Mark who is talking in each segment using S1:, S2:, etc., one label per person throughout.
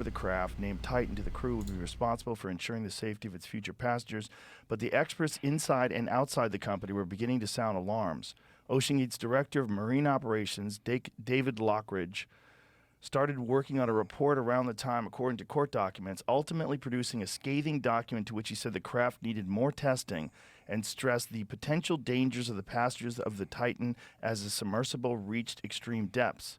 S1: the craft, named Titan to the crew, would be responsible for ensuring the safety of its future passengers, but the experts inside and outside the company were beginning to sound alarms. OceanGate's director of marine operations, David Lockridge, started working on a report around the time, according to court documents, ultimately producing a scathing document to which he said the craft needed more testing and stressed the potential dangers of the passengers of the Titan as the submersible reached extreme depths.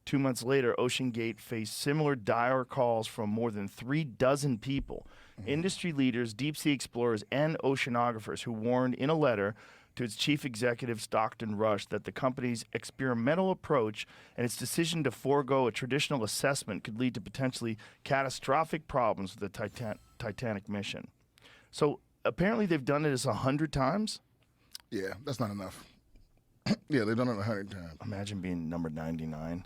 S1: 2 months later, OceanGate faced similar dire calls from more than 36 people, industry leaders, deep-sea explorers, and oceanographers who warned in a letter to its chief executive, Stockton Rush, that the company's experimental approach and its decision to forego a traditional assessment could lead to potentially catastrophic problems with the Titanic mission. So apparently they've done this 100 times?
S2: Yeah, that's not enough. Yeah, they've done it 100 times.
S1: Imagine being number 99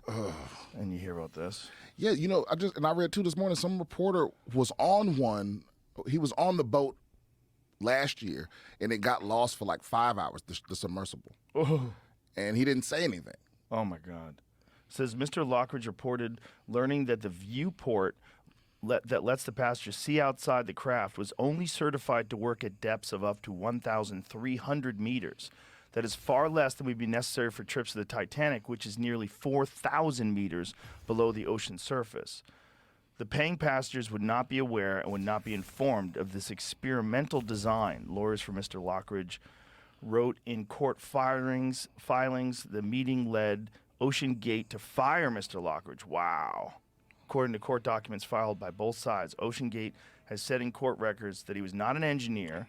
S1: and you hear about this.
S2: Yeah, I read too this morning, some reporter was on one, he was on the boat last year, and it got lost for like 5 hours, the submersible.
S1: Oh.
S2: And he didn't say anything.
S1: Oh, my God. It says Mr. Lockridge reported learning that the viewport that lets the passengers see outside the craft was only certified to work at depths of up to 1,300 meters. That is far less than would be necessary for trips to the Titanic, which is nearly 4,000 meters below the ocean surface. The paying passengers would not be aware and would not be informed of this experimental design. Lawyers for Mr. Lockridge wrote in court filings, the meeting led OceanGate to fire Mr. Lockridge. Wow. According to court documents filed by both sides, OceanGate has said in court records that he was not an engineer,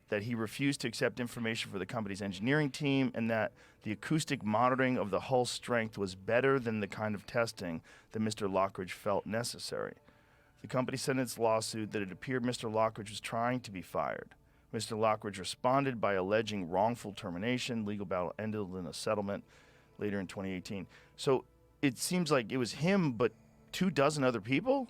S1: that he refused to accept information for the company's engineering team, and that the acoustic monitoring of the hull strength was better than the kind of testing that Mr. Lockridge felt necessary. The company said in its lawsuit that it appeared Mr. Lockridge was trying to be fired. Mr. Lockridge responded by alleging wrongful termination. Legal battle ended in a settlement later in 2018. So it seems like it was him, but 24 other people?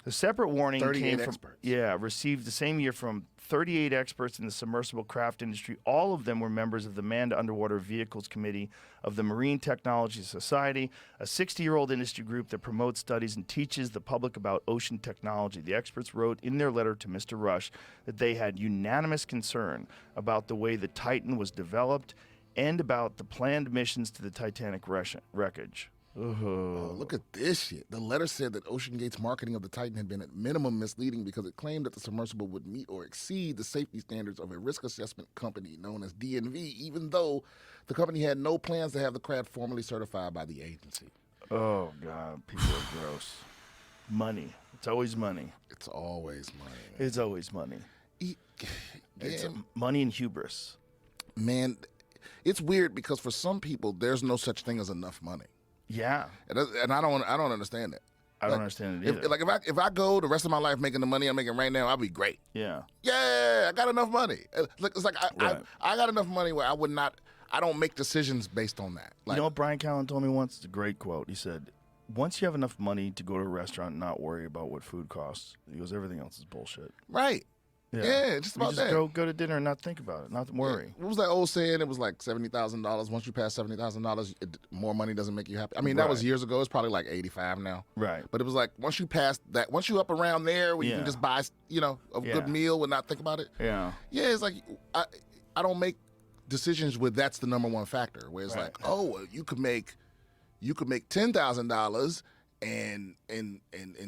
S1: The separate warning came from
S2: experts.
S1: Received the same year from 38 experts in the submersible craft industry. All of them were members of the Manned Underwater Vehicles Committee of the Marine Technology Society, a 60-year-old industry group that promotes studies and teaches the public about ocean technology. The experts wrote in their letter to Mr. Rush that they had unanimous concern about the way the Titan was developed and about the planned missions to the Titanic wreckage.
S2: Oh, look at this shit. The letter said that OceanGate's marketing of the Titan had been at minimum misleading because it claimed that the submersible would meet or exceed the safety standards of a risk assessment company known as DNV, even though the company had no plans to have the craft formally certified by the agency.
S1: Oh, God, people are gross. Money. It's always money.
S2: It's always money.
S1: It's always money. It's
S2: Yeah,
S1: money and hubris.
S2: man, it's weird because for some people, there's no such thing as enough money.
S1: Yeah.
S2: And I don't understand that.
S1: I don't understand it either.
S2: If I go the rest of my life making the money I'm making right now, I'll be great.
S1: Yeah.
S2: Yeah, I got enough money. It's like
S1: Right.
S2: I got enough money where I don't make decisions based on that. Like,
S1: You know what Brian Callen told me once? It's a great quote. He said, once you have enough money to go to a restaurant and not worry about what food costs, he goes, everything else is bullshit.
S2: right. Yeah, just about
S1: you
S2: that.
S1: Go to dinner and not think about it, not worry.
S2: What was that old saying? It was like $70,000. Once you pass $70,000, more money doesn't make you happy. I mean, that was
S1: Right.
S2: years ago. It's probably like 85 now.
S1: Right.
S2: But it was like once you pass that, once you up around there, where you
S1: Yeah.
S2: can just buy, a good meal and not think about it.
S1: Yeah.
S2: Yeah, it's like I don't make decisions where that's the number one factor. Where it's
S1: Right.
S2: like, oh, well, you could make $10,000 and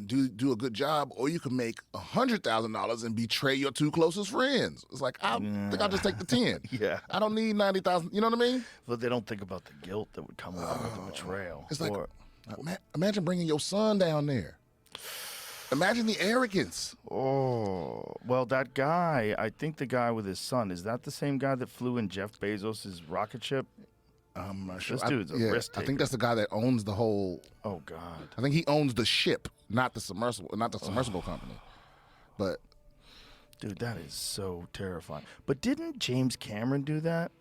S2: do a good job, or you could make $100,000 and betray your two closest friends. It's like I think I'll just take the 10.
S1: Yeah.
S2: I don't need 90,000. You know what I mean?
S1: But they don't think about the guilt that would come along with the betrayal.
S2: It's like
S1: Or-
S2: imagine bringing your son down there. Imagine the arrogance.
S1: oh, well, that guy, I think the guy with his son, is that the same guy that flew in Jeff Bezos' rocket ship?
S2: I'm not sure.
S1: This dude's a risk
S2: I
S1: taker.
S2: think that's the guy that owns the whole.
S1: Oh, God.
S2: I think he owns the ship, not the submersible company. But
S1: Dude, that is so terrifying. But didn't James Cameron do that?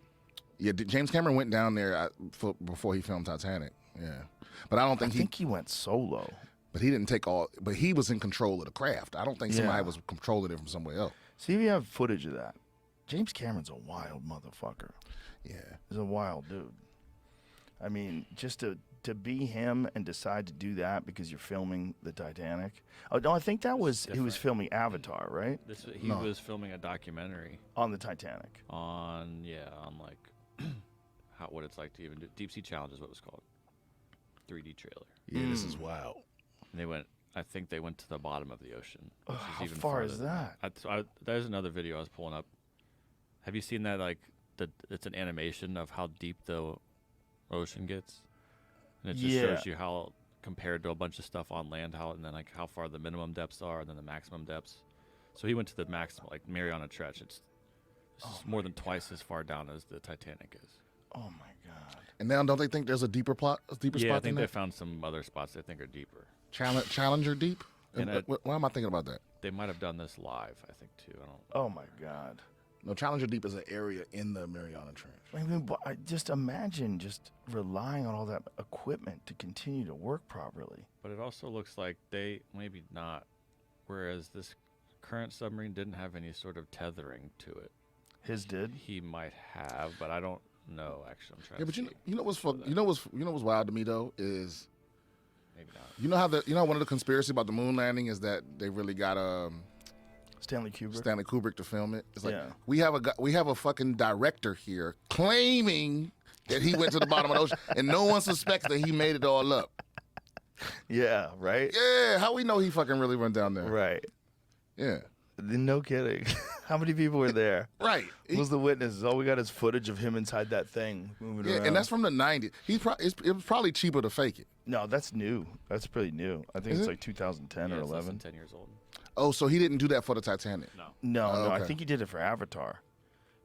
S2: yeah, James Cameron went down there before he filmed Titanic. Yeah, but I don't
S1: I
S2: think
S1: think he went solo.
S2: But he didn't take all. But he was in control of the craft. I don't think somebody
S1: Yeah.
S2: was controlling it from somewhere else.
S1: See if you have footage of that. James Cameron's a wild motherfucker.
S2: Yeah,
S1: He's a wild dude. I mean, just to to be him and decide to do that because you're filming the Titanic. Oh no, I think that was he was filming Avatar, right?
S3: He was filming a documentary
S1: On the Titanic.
S3: on like what it's like to even do Deep Sea Challenge is what it was called. 3D trailer.
S2: Yeah, this is wild.
S3: And I think they went to the bottom of the ocean. Which is
S1: How
S3: even
S1: far
S3: farther
S1: is
S3: than
S1: that?
S3: There's another video I was pulling up. Have you seen that? Like it's an animation of how deep the ocean gets, and it just shows you how compared to a bunch of stuff on land, and then like how far the minimum depths are, and then the maximum depths. So he went to the maximum, like Mariana Trench. It's more than twice as far down as the Titanic is.
S1: Oh my God!
S2: And now, don't they think there's a deeper spot
S3: I
S2: than
S3: think they
S2: that?
S3: found some other spots they think are deeper.
S2: Challenger Deep.
S3: And
S2: Why am I thinking about that?
S3: They might have done this live, I think, too. I don't.
S1: Oh my God!
S2: No, Challenger Deep is an area in the Mariana Trench.
S1: I mean, just imagine just relying on all that equipment to continue to work properly.
S3: But it also looks like they maybe not. Whereas this current submarine didn't have any sort of tethering to it.
S1: His did.
S3: He might have, but I don't know. Actually, I'm trying.
S2: Yeah,
S3: to
S2: but
S3: see.
S2: you know what's wild to me though is
S3: Maybe not.
S2: you know one of the conspiracy about the moon landing is that they really got
S1: Stanley Kubrick.
S2: Stanley Kubrick to film it. It's like
S1: Yeah.
S2: we have a fucking director here claiming that he went to the bottom of the ocean and no one suspects that he made it all up.
S1: Yeah. Right.
S2: Yeah, how we know he fucking really went down there?
S1: Right.
S2: Yeah,
S1: No kidding. How many people were there?
S2: right.
S1: Who's the witnesses? All we got is footage of him inside that thing moving
S2: Yeah,
S1: around.
S2: and that's from the '90s. It was probably cheaper to fake it.
S1: No, that's new. That's pretty new. I think
S2: Is
S1: it's
S2: it?
S1: like 2010
S3: Yeah,
S1: or
S3: it's less
S1: 11.
S3: than 10 years old.
S2: Oh, so he didn't do that for the Titanic.
S3: No.
S1: No,
S2: Oh,
S1: no, I
S2: okay.
S1: think he did it for Avatar.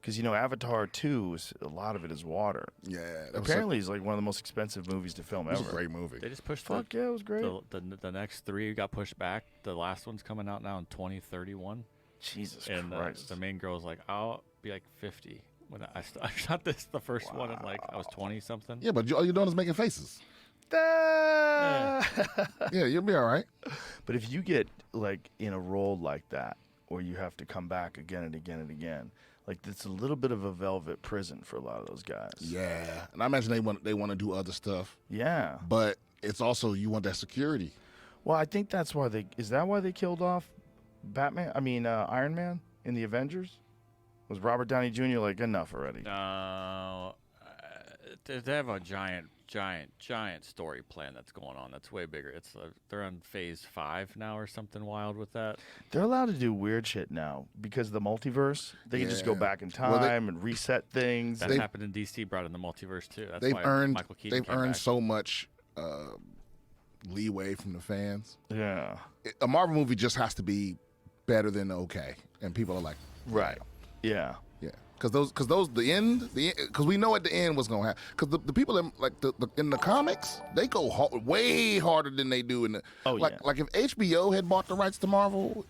S1: Because, Avatar 2, a lot of it is water.
S2: Yeah, that was
S1: Apparently, it's like one of the most expensive movies to film
S2: it was
S1: ever.
S2: a great movie.
S3: They just pushed
S1: Fuck yeah, it was great.
S3: the next three got pushed back. The last one's coming out now in 2031.
S1: Jesus
S3: And
S1: Christ.
S3: the main girl's like, I'll be like 50 when I shot this the first one at like I was 20 something.
S2: Yeah, but all you're doing is making faces.
S1: Ah!
S2: Yeah, you'll be all right.
S1: But if you get like in a role like that, or you have to come back again and again and again, like it's a little bit of a velvet prison for a lot of those guys.
S2: Yeah, and I imagine they want to do other stuff,
S1: Yeah.
S2: but it's also you want that security.
S1: Well, I think that's why is that why they killed off Iron Man in the Avengers? Was Robert Downey Jr. like enough already?
S3: No, they have a giant story plan that's going on. That's way bigger. It's they're on phase 5 now or something wild with that.
S1: They're allowed to do weird shit now because of the multiverse. They can just go
S2: Yeah.
S1: back in time
S2: Well, they-
S1: and reset things.
S3: That
S2: They've-
S3: happened in DC. Brought in the multiverse too. That's
S2: They've
S3: why
S2: earned
S3: Michael Keaton
S2: they've
S3: came
S2: earned
S3: back.
S2: so much leeway from the fans.
S1: Yeah.
S2: A Marvel movie just has to be better than okay, and people are like,
S1: Right. Yeah.
S2: yeah, because we know at the end what's gonna happen. Because the people in the comics, they go way harder than they do in the like if HBO had bought the rights to Marvel,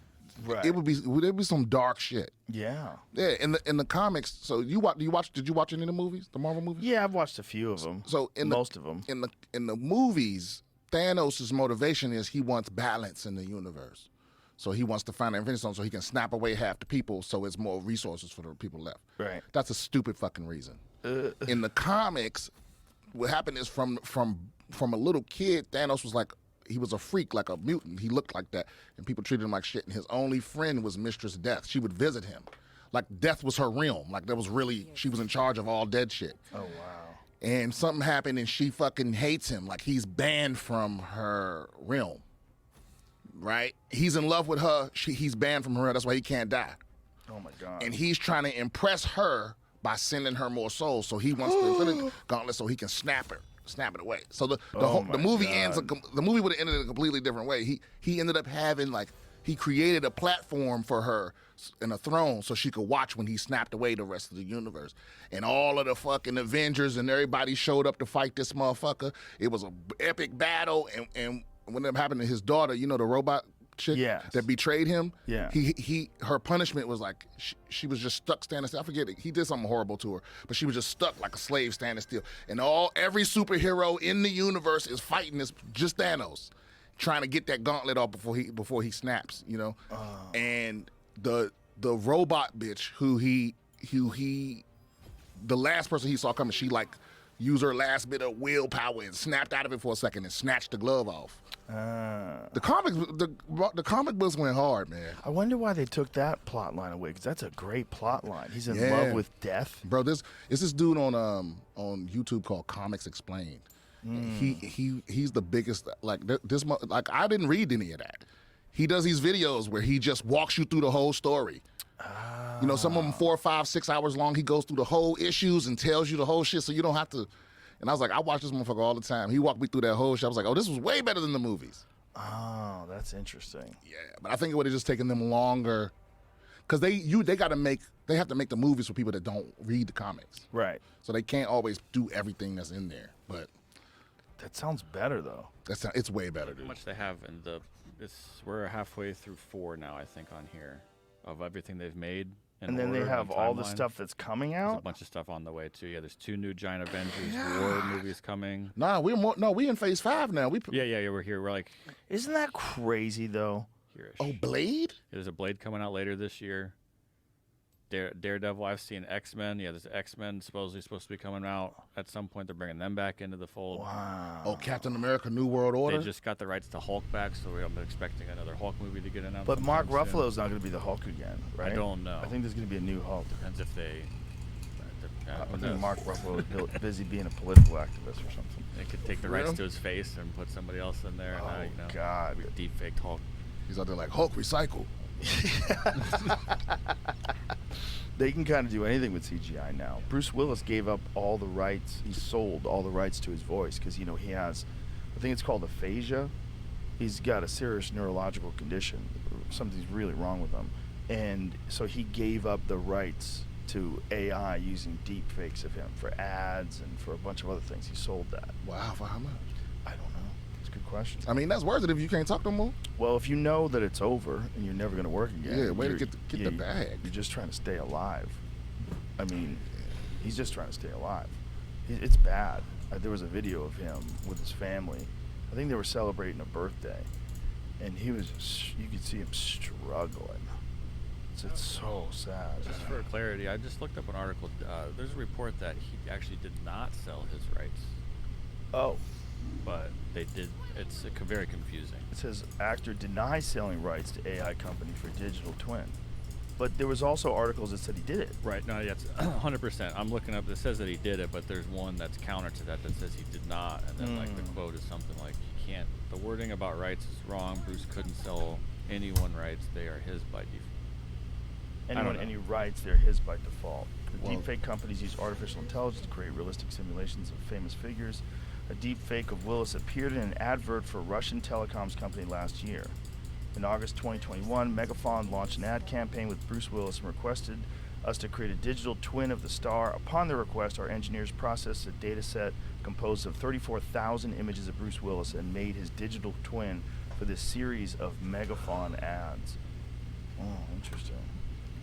S1: Right.
S2: there'd be some dark shit.
S1: Yeah.
S2: Yeah, in the comics. So did you watch any of the movies, the Marvel movies?
S1: Yeah, I've watched a few of them.
S2: So
S1: most of them.
S2: in the movies, Thanos' motivation is he wants balance in the universe. So he wants to find the Infinity Stone so he can snap away half the people, so it's more resources for the people left.
S1: Right.
S2: That's a stupid fucking reason. In the comics, what happened is from a little kid, Thanos was like, he was a freak, like a mutant. He looked like that, and people treated him like shit. And his only friend was Mistress Death. She would visit him, like Death was her realm. Like she was in charge of all dead shit.
S1: Oh wow.
S2: And something happened, and she fucking hates him. Like he's banned from her realm. Right? He's in love with her. He's banned from her. That's why he can't die.
S1: Oh my God.
S2: And he's trying to impress her by sending her more souls. So he wants the Infinity Gauntlet so he can snap it away. So the movie ends. The movie would have ended in a completely different way. He ended up having he created a platform for her and a throne so she could watch when he snapped away the rest of the universe. And all of the fucking Avengers and everybody showed up to fight this motherfucker. It was an epic battle. And when it happened to his daughter, the robot chick that betrayed him.
S1: Yeah.
S2: Her punishment was like she was just stuck standing still. I forget it. He did something horrible to her, but she was just stuck like a slave standing still. And every superhero in the universe is fighting just Thanos, trying to get that gauntlet off before he snaps. And the robot bitch who the last person he saw coming, she use her last bit of willpower and snapped out of it for a second and snatched the glove off. The comic books went hard, man.
S1: I wonder why they took that plot line away, because that's a great plot line. He's in
S2: Yeah.
S1: love with death.
S2: Bro, it's this dude on YouTube called Comics Explained. He's the biggest, like like I didn't read any of that. He does these videos where he just walks you through the whole story. You know, some of them 4, 5, 6 hours long. He goes through the whole issues and tells you the whole shit, so you don't have to. And I was like, I watch this motherfucker all the time. He walked me through that whole shit. I was like, oh, this was way better than the movies.
S1: Oh, that's interesting.
S2: Yeah, but I think it would have just taken them longer, because they have to make the movies for people that don't read the comics,
S1: Right.
S2: so they can't always do everything that's in there. But
S1: That sounds better, though.
S2: it's way better,
S3: How
S2: dude.
S3: much they have in the? We're halfway through 4 now, I think, on here of everything they've made.
S1: And then they
S3: order
S1: have
S3: and
S1: all the
S3: timeline.
S1: stuff that's coming
S3: There's a
S1: out.
S3: bunch of stuff on the way too. Yeah, there's 2 new Giant Avengers War movies coming.
S2: Nah, we in phase 5 now.
S3: Yeah, we're here. We're like
S1: Isn't that crazy, though?
S3: here-ish.
S2: Oh, Blade.
S3: There's a Blade coming out later this year. Daredevil. I've seen X-Men. Yeah, there's X-Men supposedly supposed to be coming out at some point. They're bringing them back into the fold.
S1: Wow.
S2: Oh, Captain America: New World Order.
S3: They just got the rights to Hulk back, so I'm expecting another Hulk movie to get announced.
S1: But Mark
S3: sometime soon.
S1: Ruffalo's not going to be the Hulk again, right?
S3: I don't know.
S1: I think there's going to be a new Hulk.
S3: Depends if they.
S1: I
S3: who
S1: think
S3: knows?
S1: Mark Ruffalo is busy being a political activist or something.
S3: They could take the
S2: For
S3: rights
S2: real?
S3: to his face and put somebody else in there.
S1: Oh,
S3: and,
S1: God.
S3: We deep faked Hulk.
S2: He's out there like Hulk recycle.
S1: They can kind of do anything with CGI now. Bruce Willis gave up all the rights. He sold all the rights to his voice because, you know, he has, I think it's called aphasia. He's got a serious neurological condition. Something's really wrong with him. And so he gave up the rights to AI using deep fakes of him for ads and for a bunch of other things. He sold that.
S2: Wow, for how much?
S1: I don't know. It's a good question.
S2: I mean, that's worth it if you can't talk no more.
S1: Well, if you know that it's over and you're never going to work again.
S2: Yeah, way to
S1: you're-
S2: get the bag.
S1: You're just trying to stay alive. I mean, he's just trying to stay alive. It's bad. There was a video of him with his family. I think they were celebrating a birthday, and he was. You could see him struggling. It's so sad.
S3: Just for clarity, I just looked up an article. There's a report that he actually did not sell his rights,
S1: Oh,
S3: but they did. It's very confusing.
S1: it says actor denies selling rights to AI company for digital twin, but there was also articles that said he did it.
S3: Right? No, that's 100%. I'm looking up. It says that he did it, but there's one that's counter to that that says he did not. And then like the quote is something like, "You can't. The wording about rights is wrong. Bruce couldn't sell anyone rights. They are his by default."
S1: Anyone
S3: know.
S1: any rights, they're his by default. The
S2: Well-
S1: deepfake companies use artificial intelligence to create realistic simulations of famous figures. A deepfake of Willis appeared in an advert for a Russian telecoms company last year. In August 2021, Megaphone launched an ad campaign with Bruce Willis and requested us to create a digital twin of the star. Upon their request, our engineers processed a data set composed of 34,000 images of Bruce Willis and made his digital twin for this series of Megaphone ads. Oh, interesting.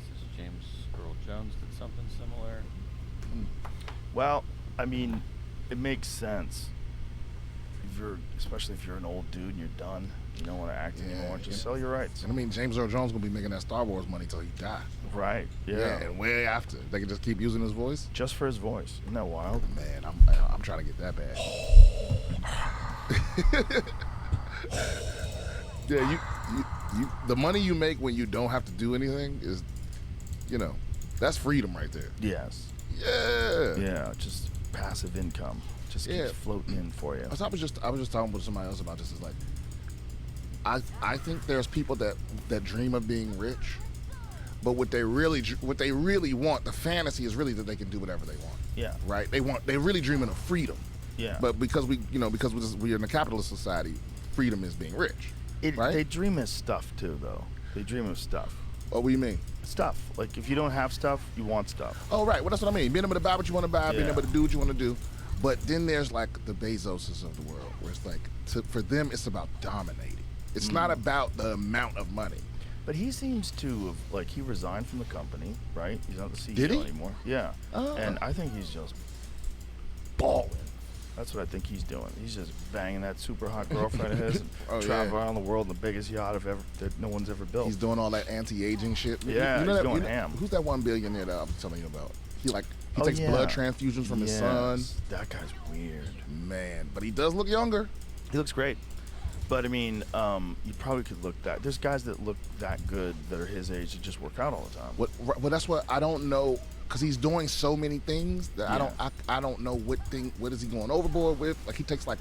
S3: This is James Earl Jones did something similar.
S1: Well, I mean, it makes sense. Especially if you're an old dude and you're done, you don't want to act
S2: Yeah,
S1: anymore. Just
S2: yeah.
S1: sell your rights.
S2: And I mean, James Earl Jones gonna be making that Star Wars money till he die.
S1: Right? Yeah.
S2: And way after, they can just keep using his voice.
S1: Just for his voice. Isn't that wild?
S2: Man, I'm trying to get that bad. Yeah, you the money you make when you don't have to do anything is, you know, that's freedom right there.
S1: Yes.
S2: Yeah.
S1: Yeah. Just passive income. Just
S2: Yeah.
S1: keeps floating in for you.
S2: I was just talking with somebody else about this. Is like, I think there's people that dream of being rich, but what they really want, the fantasy is really that they can do whatever they want.
S1: Yeah.
S2: Right? They really dreaming of freedom.
S1: Yeah.
S2: But because we're in a capitalist society, freedom is being rich. Right?
S1: They dream of stuff too, though. They dream of stuff.
S2: What do you mean?
S1: Stuff. Like if you don't have stuff, you want stuff.
S2: Oh, right. Well, that's what I mean. Being able to buy what you want to buy, being
S1: Yeah.
S2: able to do what you want to do. But then there's like the Bezoses of the world, where it's like, for them, it's about dominating. It's not about the amount of money.
S1: But he seems to have, like, he resigned from the company, right? He's not the CEO
S2: Did he?
S1: anymore. Yeah.
S2: Oh.
S1: And I think he's just balling. That's what I think he's doing. He's just banging that super hot girlfriend of his and
S2: Oh,
S1: traveling
S2: yeah.
S1: around the world in the biggest yacht that no one's ever built.
S2: He's doing all that anti-aging shit.
S1: Yeah, he's going ham.
S2: Who's that one billionaire that I was telling you about? He like He
S1: Oh,
S2: takes
S1: yeah.
S2: blood transfusions from his son.
S1: Yes, that guy's weird.
S2: Man, but he does look younger.
S1: He looks great. But I mean, you probably could look that. There's guys that look that good that are his age that just work out all the time.
S2: Well, that's what I don't know, because he's doing so many things that
S1: Yeah.
S2: I don't know what is he going overboard with. Like he takes like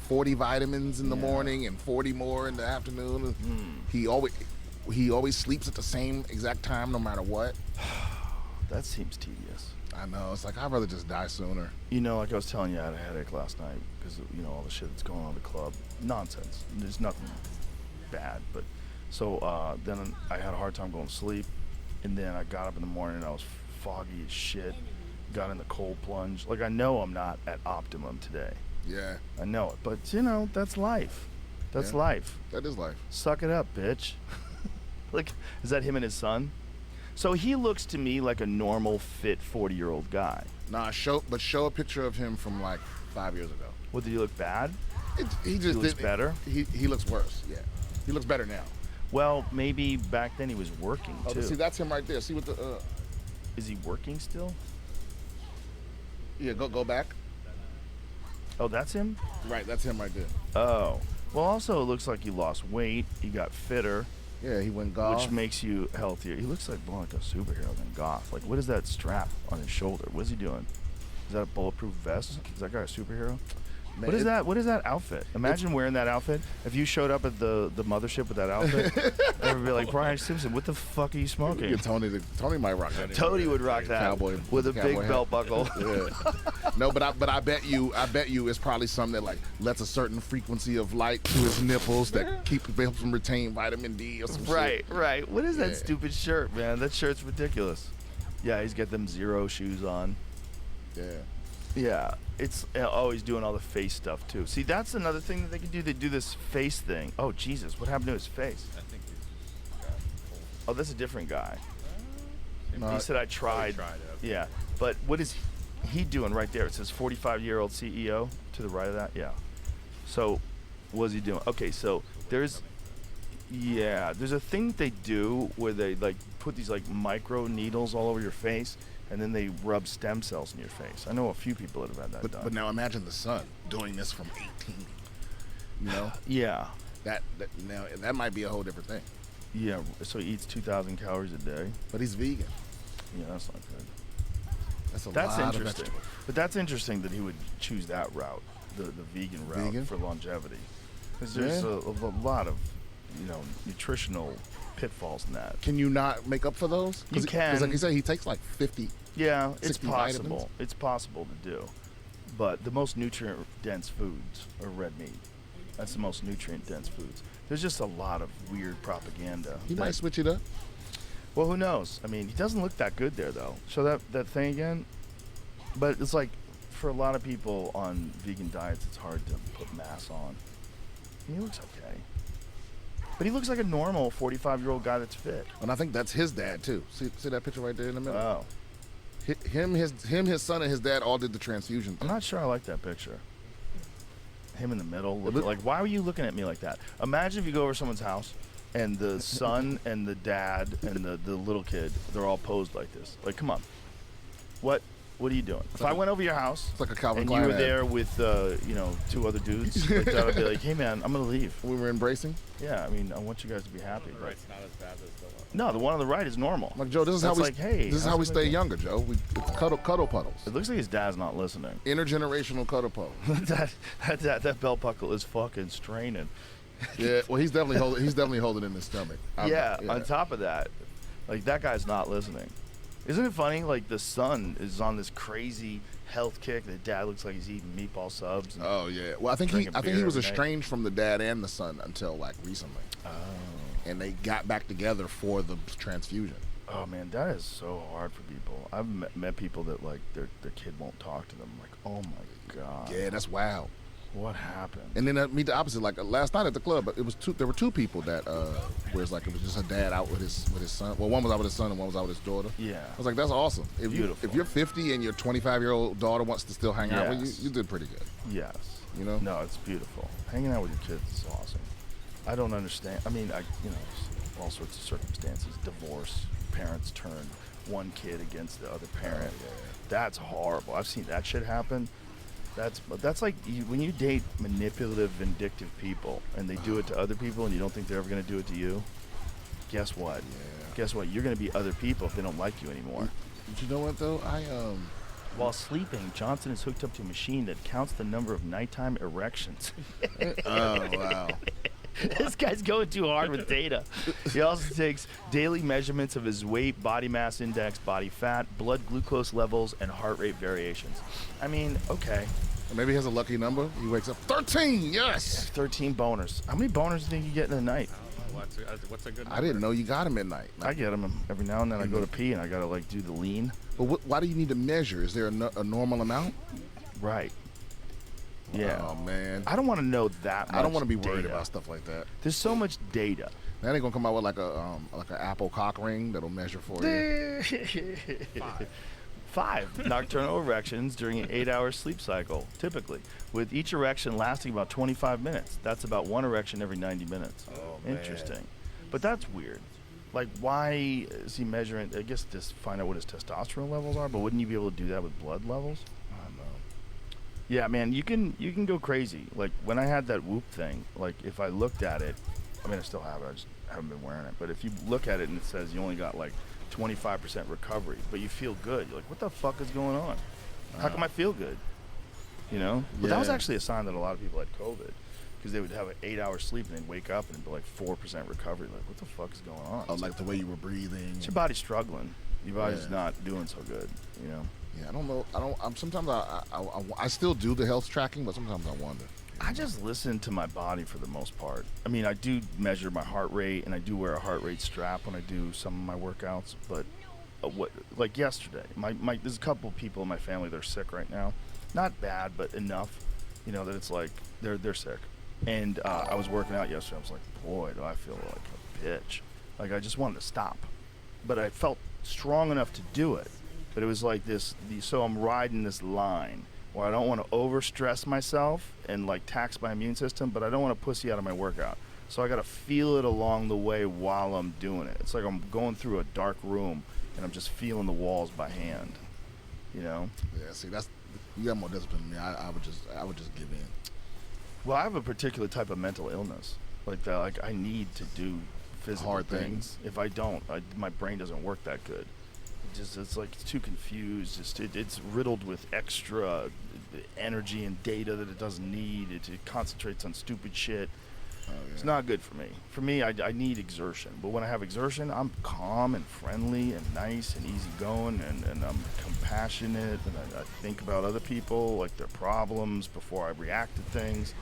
S2: 40 vitamins in the
S1: Yeah.
S2: morning and 40 more in the afternoon. He always sleeps at the same exact time no matter what.
S1: That seems tedious.
S2: I know, it's like I'd rather just die sooner.
S1: You know, like I was telling you, I had a headache last night because you know all the shit that's going on at the club. Nonsense. There's nothing bad, but so then I had a hard time going to sleep, and then I got up in the morning and I was foggy as shit. Got in the cold plunge. Like I know I'm not at optimum today.
S2: Yeah,
S1: I know it, but you know that's life. That's
S2: Yeah.
S1: life.
S2: that is life.
S1: Suck it up, bitch. Like, is that him and his son? So he looks to me like a normal, fit 40-year-old guy.
S2: Nah, show a picture of him from like 5 years ago.
S1: What, did he look bad?
S2: He just
S1: looks
S2: did-
S1: better?
S2: He looks worse. Yeah, he looks better now.
S1: Well, maybe back then he was working
S2: Oh,
S1: too.
S2: see, that's him right there. See what the
S1: Is he working still?
S2: yeah, go back.
S1: Oh, that's him?
S2: Right, that's him right there.
S1: Oh. Well, also it looks like he lost weight. He got fitter,
S2: Yeah, he went golf.
S1: which makes you healthier. He looks like more like a superhero than Goth. Like, what is that strap on his shoulder? What is he doing? Is that a bulletproof vest? Is that guy a superhero?
S2: Man,
S1: What is that? What is that outfit? Imagine wearing that outfit. If you showed up at the mothership with that outfit, everyone would be like, Brian Simpson, what the fuck are you smoking?
S2: Yeah, Tony might rock that.
S1: Tony would rock that
S2: Cowboy-
S1: with a big
S2: cowboy hat.
S1: belt buckle.
S2: Yeah. No, but I bet you it's probably something that like lets a certain frequency of light to his nipples that helps him retain vitamin D or some
S1: Right,
S2: shit.
S1: right. What is
S2: Yeah.
S1: that stupid shirt, man? That shirt's ridiculous. Yeah, he's got them Zero shoes on.
S2: Yeah.
S1: Yeah, it's always doing all the face stuff too. See, that's another thing that they can do. They do this face thing. Oh Jesus, what happened to his face?
S3: I think
S1: Oh, that's a different guy.
S2: No,
S1: He said I tried.
S3: tried it.
S1: Yeah, but what is he doing right there? It says 45-year-old CEO to the right of that. Yeah. So, what's he doing? Okay, so there's a thing they do where they like put these like micro needles all over your face, and then they rub stem cells in your face. I know a few people that have had that done.
S2: But now imagine the son doing this from 18. You know
S1: Yeah.
S2: that now that might be a whole different thing.
S1: Yeah. So he eats 2,000 calories a day.
S2: But he's vegan.
S1: Yeah, that's not good.
S2: That's a
S1: That's
S2: lot of
S1: interesting.
S2: vegetables.
S1: But that's interesting that he would choose that route, the vegan route
S2: Vegan?
S1: for longevity. Because there's
S2: Yeah.
S1: a lot of, nutritional pitfalls in that.
S2: Can you not make up for those?
S1: You can.
S2: Because like you said, he takes like 50.
S1: Yeah, it's
S2: 60
S1: possible.
S2: vitamins?
S1: It's possible to do. But the most nutrient-dense foods are red meat. That's the most nutrient-dense foods. There's just a lot of weird propaganda.
S2: He
S1: that-
S2: might switch it up.
S1: Well, who knows? I mean, he doesn't look that good there, though. Show that thing again. But it's like, for a lot of people on vegan diets, it's hard to put mass on. He looks okay. But he looks like a normal 45-year-old guy that's fit.
S2: And I think that's his dad too. See that picture right there in the middle?
S1: Oh.
S2: His son, and his dad all did the transfusion
S1: I'm
S2: thing.
S1: not sure I like that picture. Him in the middle. Like, why were you looking at me like that? Imagine if you go over someone's house and the son and the dad and the little kid, they're all posed like this. Like, come on. What are you doing? If I went over your house
S2: It's like a Calvin
S1: and
S2: Klein
S1: you were
S2: ad.
S1: there with, two other dudes, like that, I'd be like, hey, man, I'm going to leave.
S2: We were embracing.
S1: Yeah, I mean, I want you guys to be happy.
S3: The
S1: But
S3: right's not as bad as the one.
S1: no, the one on the right is normal.
S2: I'm like, Joe, this is
S1: That's
S2: how we
S1: like, hey,
S2: this is how
S1: how's
S2: we stay
S1: everything?
S2: younger, Joe. It's cuddle puddles.
S1: It looks like his dad's not listening.
S2: Intergenerational cuddle puddles.
S1: that belt buckle is fucking straining.
S2: Yeah, well, he's definitely holding in his stomach.
S1: Yeah, on top of that, like that guy's not listening. Isn't it funny? Like the son is on this crazy health kick. The dad looks like he's eating meatball subs. And,
S2: Oh yeah. Well, I think
S1: Drinking
S2: he
S1: beer
S2: was
S1: every night.
S2: estranged from the dad and the son until like recently,
S1: oh.
S2: and they got back together for the transfusion.
S1: Oh man, that is so hard for people. I've met people that like their kid won't talk to them. Like, oh my god,
S2: Yeah, that's wild.
S1: what happened?
S2: And then meet the opposite. Like last night at the club, it was there were two people that where it's like it was just a dad out with his son. Well, one was out with his son and one was out with his daughter.
S1: Yeah,
S2: I was like, that's awesome.
S1: Beautiful.
S2: If you're 50 and your 25-year-old daughter wants to still hang out with
S1: Yes.
S2: you, you did pretty good.
S1: yes.
S2: You know?
S1: No, it's beautiful. Hanging out with your kids is awesome. I don't understand. I mean, all sorts of circumstances. Divorce, parents turn one kid against the other parent. That's horrible. I've seen that shit happen. That's like when you date manipulative, vindictive people and they do it to other people and you don't think they're ever going to do it to you. Guess what? Guess what? You're going to be other people if they don't like you anymore.
S2: You know what though?
S1: While sleeping, Johnson is hooked up to a machine that counts the number of nighttime erections.
S2: Oh wow.
S1: This guy's going too hard with data. He also takes daily measurements of his weight, body mass index, body fat, blood glucose levels, and heart rate variations. I mean, okay.
S2: Maybe he has a lucky number. He wakes up 13. Yes. 13
S1: boners. How many boners do you think you get in a night?
S3: What's a good number?
S2: I didn't know you got him at night.
S1: I get them every now and then. I go to pee and I gotta like do the lean.
S2: But why do you need to measure? Is there a normal amount?
S1: Right. Yeah.
S2: Oh man.
S1: I don't want to know that much.
S2: I don't want to be worried
S1: data.
S2: about stuff like that.
S1: There's so much data.
S2: Now they're gonna come out with like an Apple cock ring that'll measure for you.
S1: 5 nocturnal erections during an 8-hour sleep cycle, typically, with each erection lasting about 25 minutes. That's about 1 erection every 90 minutes.
S2: Oh, man.
S1: Interesting. But that's weird. Like, why is he measuring? I guess just find out what his testosterone levels are, but wouldn't you be able to do that with blood levels?
S2: I don't know.
S1: Yeah, man, you can go crazy. Like, when I had that Whoop thing, like, if I looked at it, I mean, I still have it, I just haven't been wearing it, but if you look at it and it says you only got, like, 25% recovery, but you feel good. You're like, what the fuck is going on? How come I feel good? You know? But that was
S2: Yeah.
S1: actually a sign that a lot of people had COVID, because they would have an 8-hour sleep and they'd wake up and it'd be like 4% recovery. Like, what the fuck is going on?
S2: Oh, like the way you were breathing.
S1: It's your body struggling. Your body's
S2: Yeah.
S1: not doing so good, you know?
S2: Yeah, I don't know. Sometimes I still do the health tracking, but sometimes I wonder.
S1: I just listen to my body for the most part. I mean, I do measure my heart rate, and I do wear a heart rate strap when I do some of my workouts. But like yesterday, there's a couple of people in my family that are sick right now. Not bad, but enough, you know, that it's like they're sick. And I was working out yesterday. I was like, boy, do I feel like a bitch. Like I just wanted to stop, but I felt strong enough to do it. But it was like this. So I'm riding this line where I don't want to overstress myself and like tax my immune system, but I don't want to pussy out of my workout. So I got to feel it along the way while I'm doing it. It's like I'm going through a dark room and I'm just feeling the walls by hand, you know?
S2: Yeah, see, you got more discipline than me. I would just give in.
S1: Well, I have a particular type of mental illness like that. Like I need to do physical
S2: Hard
S1: things.
S2: things.
S1: If I don't, my brain doesn't work that good. It's like it's too confused. It's riddled with extra energy and data that it doesn't need. It concentrates on stupid shit.
S2: Oh, yeah.
S1: It's not good for me. For me, I need exertion. But when I have exertion, I'm calm and friendly and nice and easygoing, and I'm compassionate, and I think about other people, like their problems, before I react to things.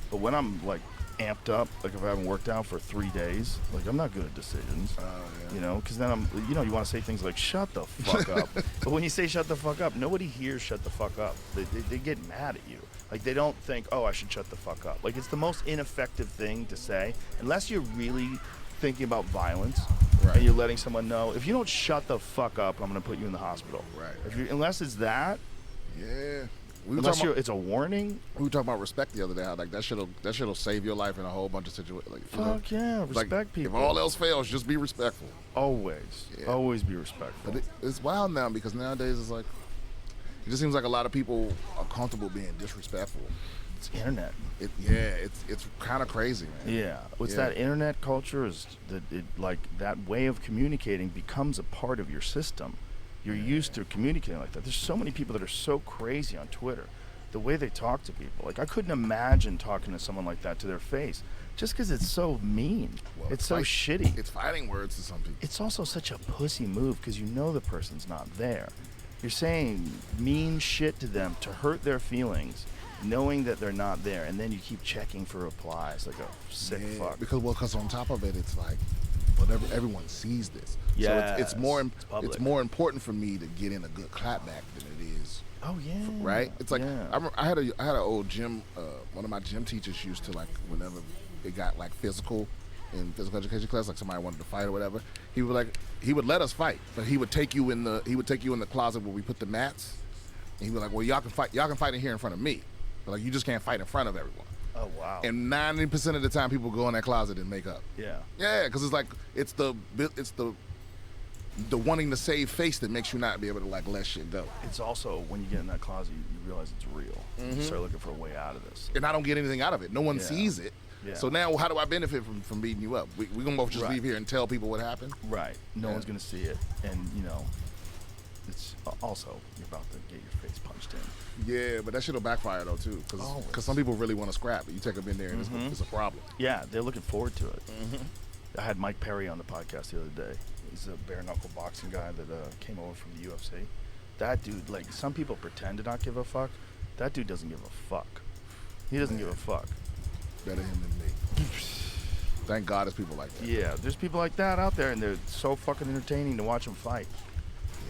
S1: But when I'm like amped up, like if I haven't worked out for 3 days, like I'm not good at decisions.
S2: Oh, yeah.
S1: You know, because then you want to say things like "shut the fuck up," but when you say "shut the fuck up," nobody hears "shut the fuck up." They get mad at you. Like they don't think, "Oh, I should shut the fuck up." Like it's the most ineffective thing to say, unless you're really thinking about violence
S2: Right.
S1: and you're letting someone know. If you don't shut the fuck up, I'm gonna put you in the hospital.
S2: Right.
S1: Unless it's that,
S2: Yeah. We were
S1: unless
S2: talking
S1: it's a warning.
S2: we were talking about respect the other day. How like that shit'll save your life in a whole bunch of situations. Like,
S1: Fuck yeah, respect
S2: like,
S1: people.
S2: If all else fails, just be respectful.
S1: Always,
S2: Yeah.
S1: always be respectful.
S2: But it's wild now because nowadays it's like it just seems like a lot of people are comfortable being disrespectful.
S1: It's internet.
S2: It's kind of crazy, man.
S1: Yeah, what's
S2: Yeah.
S1: that internet culture is that like that way of communicating becomes a part of your system. You're used to communicating like that. There's so many people that are so crazy on Twitter, the way they talk to people. Like I couldn't imagine talking to someone like that to their face, just because it's so mean.
S2: Well,
S1: it's so
S2: like-
S1: shitty.
S2: It's fighting words to some people.
S1: It's also such a pussy move because you know the person's not there. You're saying mean shit to them to hurt their feelings, knowing that they're not there, and then you keep checking for replies like a sick
S2: Yeah,
S1: fuck.
S2: because on top of it, it's like, everyone sees this.
S1: Yes,
S2: so it's
S1: public.
S2: more important for me to get in a good clapback than it is,
S1: Oh yeah.
S2: right? It's like
S1: yeah.
S2: I had an old gym. One of my gym teachers used to, like, whenever it got like physical in physical education class, like somebody wanted to fight or whatever, he would let us fight, but he would take you in the closet where we put the mats, and he'd be like, well, y'all can fight in here in front of me, but like you just can't fight in front of everyone.
S1: Oh wow.
S2: And 90% of the time, people go in that closet and make up.
S1: yeah.
S2: Yeah, because it's like it's the the wanting to save face that makes you not be able to like let shit go.
S1: It's also when you get in that closet, you realize it's real. You start looking for a way out of this.
S2: And I don't get anything out of it. No one
S1: Yeah.
S2: sees it.
S1: Yeah.
S2: So now how do I benefit from beating you up? We gonna both just
S1: Right.
S2: leave here and tell people what happened?
S1: Right. No
S2: Yeah.
S1: one's gonna see it, and it's also you're about to get your face punched in.
S2: Yeah, but that shit'll backfire though too,
S1: Always.
S2: because some people really want to scrap. You take them in there and it's a problem.
S1: Yeah, they're looking forward to it. I had Mike Perry on the podcast the other day. He's a bare knuckle boxing guy that came over from the UFC. That dude, like, some people pretend to not give a fuck. That dude doesn't give a fuck. He doesn't give a fuck.
S2: Better him than me. Thank God there's people like that.
S1: Yeah, there's people like that out there, and they're so fucking entertaining to watch them fight.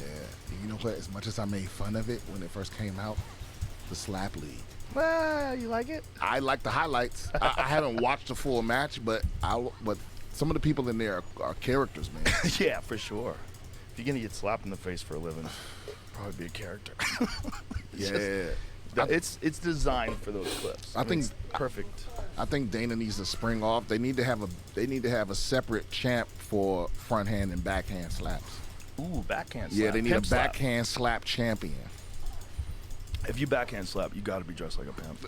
S2: Yeah. And you know what? As much as I made fun of it when it first came out, the Slap League.
S1: Well, you like it?
S2: I like the highlights. I haven't watched the full match, but some of the people in there are characters, man.
S1: Yeah, for sure. If you're gonna get slapped in the face for a living, probably be a character.
S2: Yeah.
S1: It's designed for those clips.
S2: I think-
S1: it's perfect.
S2: I think Dana needs to spring off. They need to have a separate champ for front hand and backhand slaps.
S1: Ooh, backhand slap.
S2: Yeah, they need
S1: Pimp
S2: a
S1: slap.
S2: backhand slap champion.
S1: If you backhand slap, you gotta be dressed like a pimp.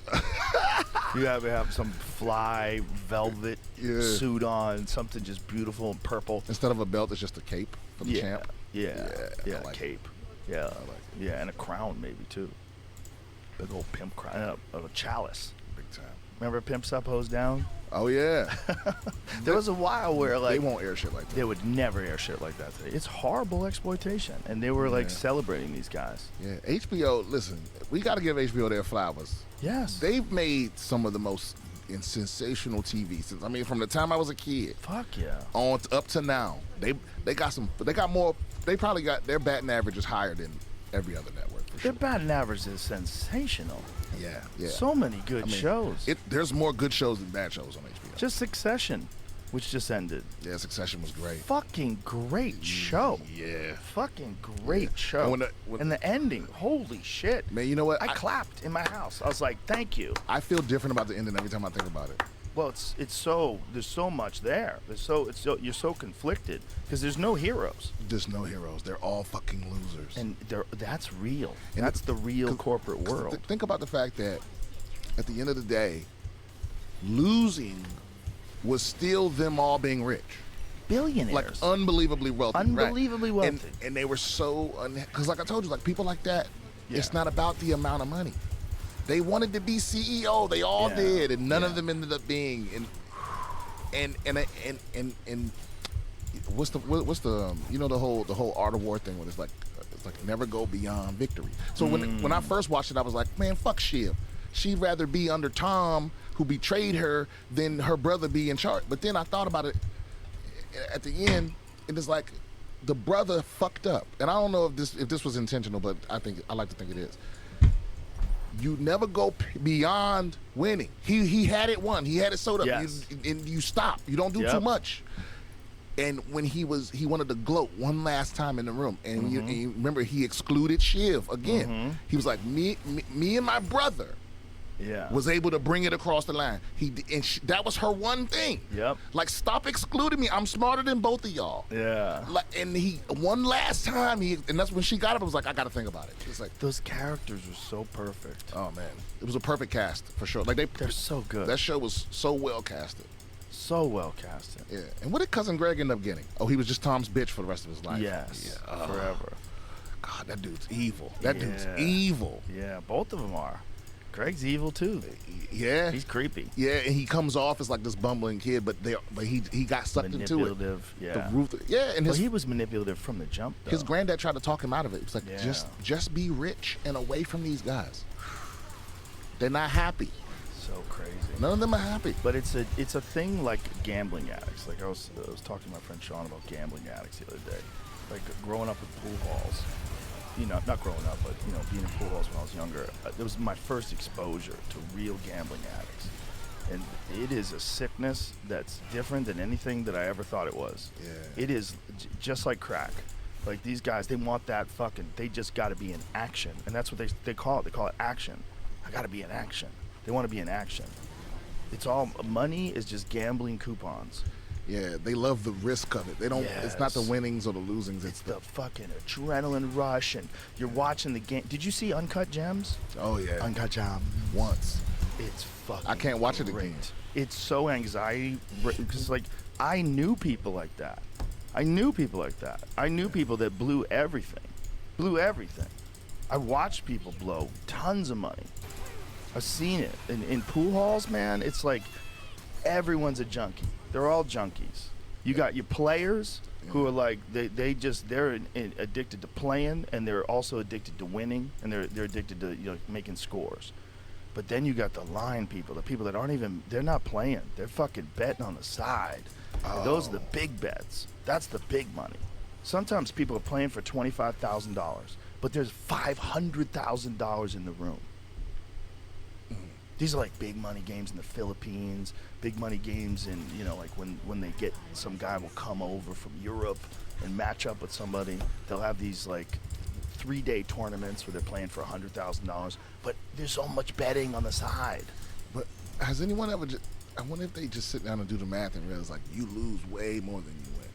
S1: You gotta have some fly velvet
S2: Yeah.
S1: suit on, something just beautiful and purple.
S2: Instead of a belt, it's just a cape for the
S1: Yeah,
S2: champ.
S1: yeah,
S2: I like
S1: cape. Yeah, yeah, and a crown maybe too. Big old pimp crown, a chalice.
S2: Big time.
S1: Remember Pimp Slap Hose Down?
S2: Oh yeah.
S1: There was a while where
S2: They
S1: like
S2: won't air shit like that.
S1: they would never air shit like that today. It's horrible exploitation, and they were like
S2: Yeah.
S1: celebrating these guys.
S2: Yeah. HBO. Listen, we got to give HBO their flowers.
S1: Yes.
S2: They've made some of the most sensational TV since. I mean, from the time I was a kid
S1: Fuck yeah.
S2: on up to now. They got more. They probably got their batting average is higher than every other network for
S1: Their
S2: sure.
S1: batting average is sensational.
S2: Yeah. Yeah.
S1: So many good
S2: I mean,
S1: shows.
S2: There's more good shows than bad shows on HBO.
S1: Just Succession, which just ended.
S2: Yeah, Succession was great.
S1: Fucking great show.
S2: Yeah.
S1: Fucking great show.
S2: And
S1: and the ending, holy shit.
S2: Man, you know what?
S1: I clapped in my house. I was like, thank you.
S2: I feel different about the ending every time I think about it.
S1: Well, it's so there's so much there. You're so conflicted because there's no heroes,
S2: There's no heroes. They're all fucking losers.
S1: and that's real.
S2: And
S1: That's the real
S2: 'cause-
S1: corporate
S2: 'cause
S1: world.
S2: think about the fact that at the end of the day, losing was still them all being rich.
S1: Billionaires.
S2: Like unbelievably wealthy. right?
S1: Unbelievably wealthy.
S2: And they were so, because like I told you, like people like that, it's
S1: Yeah.
S2: not about the amount of money. They wanted to be CEO. They all
S1: Yeah.
S2: did, and none of
S1: Yeah.
S2: them ended up being. And what's the the whole art of war thing when it's like never go beyond victory. So when I first watched it, I was like, man, fuck Shiv. She'd rather be under Tom, who betrayed her, than her brother be in charge. But then I thought about it at the end, and it's like the brother fucked up. And I don't know if this was intentional, but I like to think it is. You never go beyond winning. He had it won. He had it sewed up.
S1: Yes.
S2: And you stop. You don't do
S1: Yep.
S2: too much. And when he wanted to gloat one last time in the room, and, you remember he excluded Shiv again. He was like, me and my brother
S1: yeah.
S2: was able to bring it across the line. That was her one thing.
S1: Yep.
S2: Like, stop excluding me. I'm smarter than both of y'all.
S1: Yeah.
S2: Like, and he one last time, and that's when she got up. I was like, I got to think about it. It's like,
S1: Those characters were so perfect.
S2: oh man, it was a perfect cast for sure. Like
S1: They're so good.
S2: that show was so well casted.
S1: So well casted.
S2: Yeah. And what did Cousin Greg end up getting? Oh, he was just Tom's bitch for the rest of his life.
S1: Yes.
S2: Yeah.
S1: Forever.
S2: God, that dude's evil. That dude's
S1: Yeah.
S2: evil.
S1: Yeah, both of them are. Greg's evil too.
S2: Yeah.
S1: He's creepy.
S2: Yeah, and he comes off as like this bumbling kid, but he got sucked into it.
S1: Manipulative. Yeah.
S2: The roof. Yeah, and
S1: Well,
S2: his
S1: he was manipulative from the jump, though.
S2: his granddad tried to talk him out of it. He was like,
S1: Yeah.
S2: just be rich and away from these guys. They're not happy.
S1: So crazy.
S2: None of them are happy.
S1: But it's a thing like gambling addicts. Like I was talking to my friend Sean about gambling addicts the other day. Like growing up with pool halls. You know, not growing up, but being in pool halls when I was younger. It was my first exposure to real gambling addicts, and it is a sickness that's different than anything that I ever thought it was.
S2: Yeah.
S1: It is just like crack. Like these guys, they want that fucking. They just got to be in action, and that's what they call it. They call it action. I got to be in action. They want to be in action. It's all money is just gambling coupons.
S2: Yeah, they love the risk of it. They don't. It's not the
S1: Yes.
S2: winnings or the losings.
S1: It's the fucking adrenaline rush, and you're watching the game. Did you see Uncut Gems?
S2: Oh yeah.
S1: Uncut Gems.
S2: Once.
S1: It's fucking.
S2: I can't watch it
S1: great.
S2: again.
S1: It's so anxiety because like I knew people like that. I knew people that blew everything. I watched people blow tons of money. I've seen it in pool halls, man. It's like everyone's a junkie. They're all junkies. You got your players who are like they're addicted to playing, and they're also addicted to winning, and they're addicted to making scores. But then you got the line people, the people that they're not playing. They're fucking betting on the side. And those are the big bets. That's the big money. Sometimes people are playing for $25,000, but there's $500,000 in the room. These are like big money games in the Philippines, big money games in, like when they get some guy will come over from Europe and match up with somebody. They'll have these like 3-day tournaments where they're playing for $100,000, but there's so much betting on the side.
S2: But has anyone ever? I wonder if they just sit down and do the math and realize like you lose way more than you win.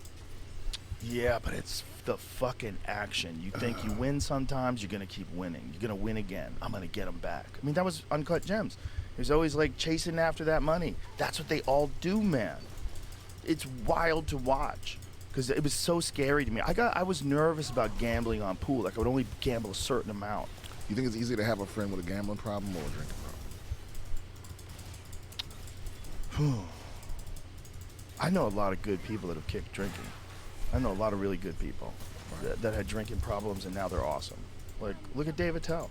S1: Yeah, but it's the fucking action. You think you win sometimes, you're going to keep winning. You're going to win again. I'm going to get them back. I mean, that was Uncut Gems. He was always like chasing after that money. That's what they all do, man. It's wild to watch because it was so scary to me. I was nervous about gambling on pool. Like I would only gamble a certain amount.
S2: You think it's easier to have a friend with a gambling problem or a drinking problem?
S1: I know a lot of good people that have kicked drinking. I know a lot of really good people that had drinking problems and now they're awesome. Like, look at Dave Attell.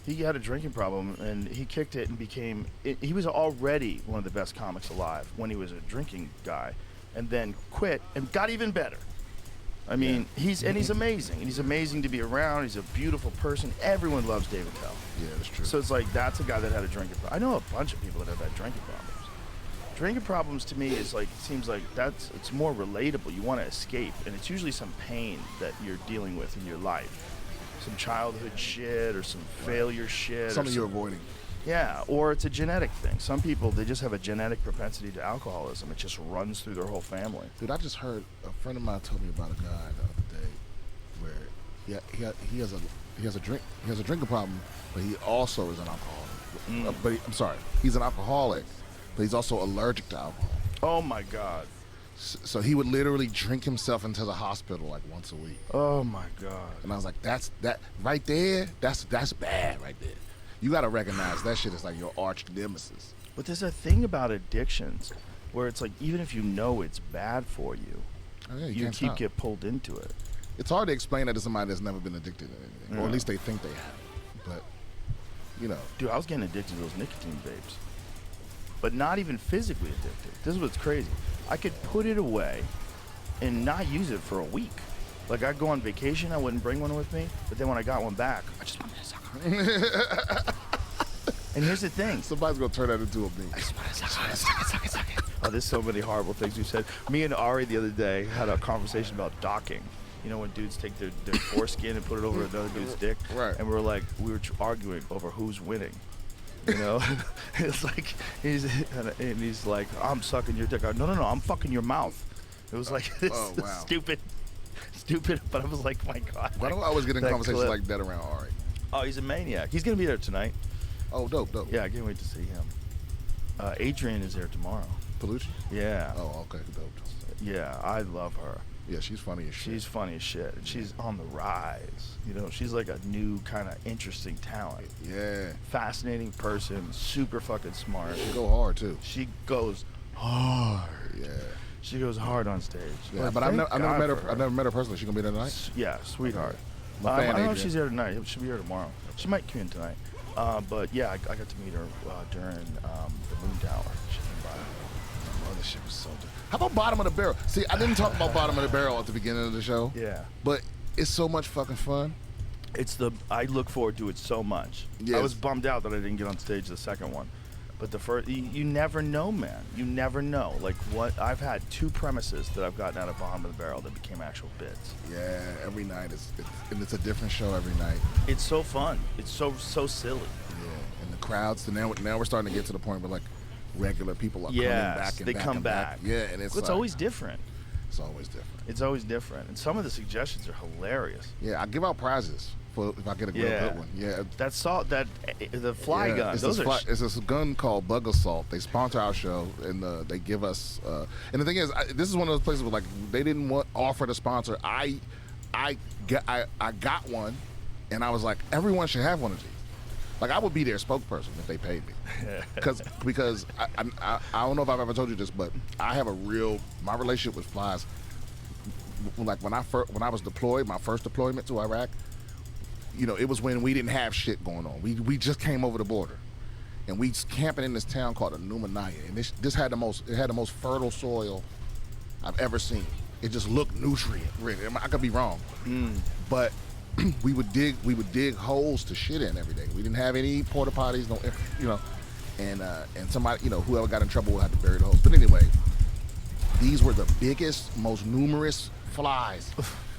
S1: He had a drinking problem and he kicked it and he was already one of the best comics alive when he was a drinking guy, and then quit and got even better. I mean, he's amazing. And he's amazing to be around. He's a beautiful person. Everyone loves Dave Attell.
S2: Yeah, that's true.
S1: So it's like, that's a guy that had a drinking problem. I know a bunch of people that have had drinking problems. Drinking problems to me is like, seems like it's more relatable. You want to escape, and it's usually some pain that you're dealing with in your life. Some childhood shit or some failure shit.
S2: Something you're avoiding.
S1: Yeah, or it's a genetic thing. Some people, they just have a genetic propensity to alcoholism. It just runs through their whole family.
S2: Dude, I just heard a friend of mine told me about a guy the other day where he has a drinking problem, but he also is an alcoholic. I'm sorry, he's an alcoholic, but he's also allergic to alcohol.
S1: Oh my God.
S2: So he would literally drink himself into the hospital like once a week.
S1: Oh my God.
S2: And I was like, that right there, that's bad right there. You got to recognize that shit is like your arch nemesis.
S1: But there's a thing about addictions where it's like, even if you know it's bad for you,
S2: Oh, yeah,
S1: you
S2: can't
S1: keep
S2: stop.
S1: get pulled into it.
S2: It's hard to explain that to somebody that's never been addicted to anything, or
S1: Yeah.
S2: at least they think they have. But
S1: Dude, I was getting addicted to those nicotine vapes. But not even physically addicted. This is what's crazy. I could put it away and not use it for a week. Like, I'd go on vacation, I wouldn't bring one with me, but then when I got one back, I just wanted to suck on it. And here's the thing.
S2: somebody's gonna turn that into a meme.
S1: Suck it. Oh, there's so many horrible things we said. Me and Ari the other day had a conversation about docking. You know, when dudes take their foreskin and put it over another dude's dick?
S2: Right.
S1: And we were arguing over who's winning. You know? It's like, he's like, I'm sucking your dick. No, I'm fucking your mouth. It was like, this
S2: oh, wow.
S1: stupid. But I was like, my God.
S2: Why do I always get in
S1: that
S2: conversations
S1: clip.
S2: like that around Ari?
S1: Oh, he's a maniac. He's going to be there tonight.
S2: Oh, dope.
S1: Yeah, I can't wait to see him. Adrian is there tomorrow.
S2: Palucci?
S1: Yeah.
S2: Oh, okay, dope.
S1: Yeah, I love her.
S2: Yeah, she's funny as shit.
S1: She's funny as shit. And she's on the rise. You know, she's like a new kind of interesting talent.
S2: Yeah.
S1: Fascinating person, super fucking smart.
S2: She go hard too.
S1: She goes hard.
S2: Yeah.
S1: She goes hard on stage.
S2: Yeah,
S1: Well,
S2: but I've
S1: thank
S2: never
S1: God
S2: met her.
S1: for
S2: I've never met her personally. She gonna be there tonight?
S1: Yeah, sweetheart.
S2: I'm a fan,
S1: I don't know if
S2: Adrian.
S1: she's here tonight. She'll be here tomorrow. She might come in tonight. But yeah, I got to meet her during the Moon Tower. She came by.
S2: Oh, this shit was so good. How about Bottom of the Barrel? See, I didn't talk about Bottom of the Barrel at the beginning of the show.
S1: Yeah.
S2: But it's so much fucking fun.
S1: I look forward to it so much. I
S2: Yes.
S1: was bummed out that I didn't get on stage the second one. But the first, you never know, man. You never know. Like, what I've had 2 premises that I've gotten out of Bottom of the Barrel that became actual bits.
S2: Yeah, every night and it's a different show every night.
S1: It's so fun. It's so silly.
S2: Yeah, and the crowds. So now we're starting to get to the point where like regular people are
S1: Yes,
S2: coming back and
S1: they
S2: back
S1: come
S2: and
S1: back.
S2: Yeah, and it's
S1: Well, it's
S2: like,
S1: always different.
S2: it's always different.
S1: It's always different. And some of the suggestions are hilarious.
S2: Yeah, I give out prizes for if I get a real
S1: Yeah.
S2: good one. Yeah.
S1: The fly
S2: Yeah,
S1: gun.
S2: It's
S1: Those are
S2: it's this gun called Bug Assault. They sponsor our show, and they give us. And the thing is, this is one of those places where like they didn't offer to sponsor. I got one, and I was like, everyone should have one of these. Like I would be their spokesperson if they paid me, because I don't know if I've ever told you this, but I have my relationship with flies. Like when I was deployed, my first deployment to Iraq, you know, it was when we didn't have shit going on. We just came over the border, and we camping in this town called Anumanaya, and this had the most fertile soil I've ever seen. It just looked nutrient rich. I could be wrong, but we would dig holes to shit in every day. We didn't have any porta potties, no, you know, and somebody, you know, whoever got in trouble would have to bury the holes. But anyway, these were the biggest, most numerous flies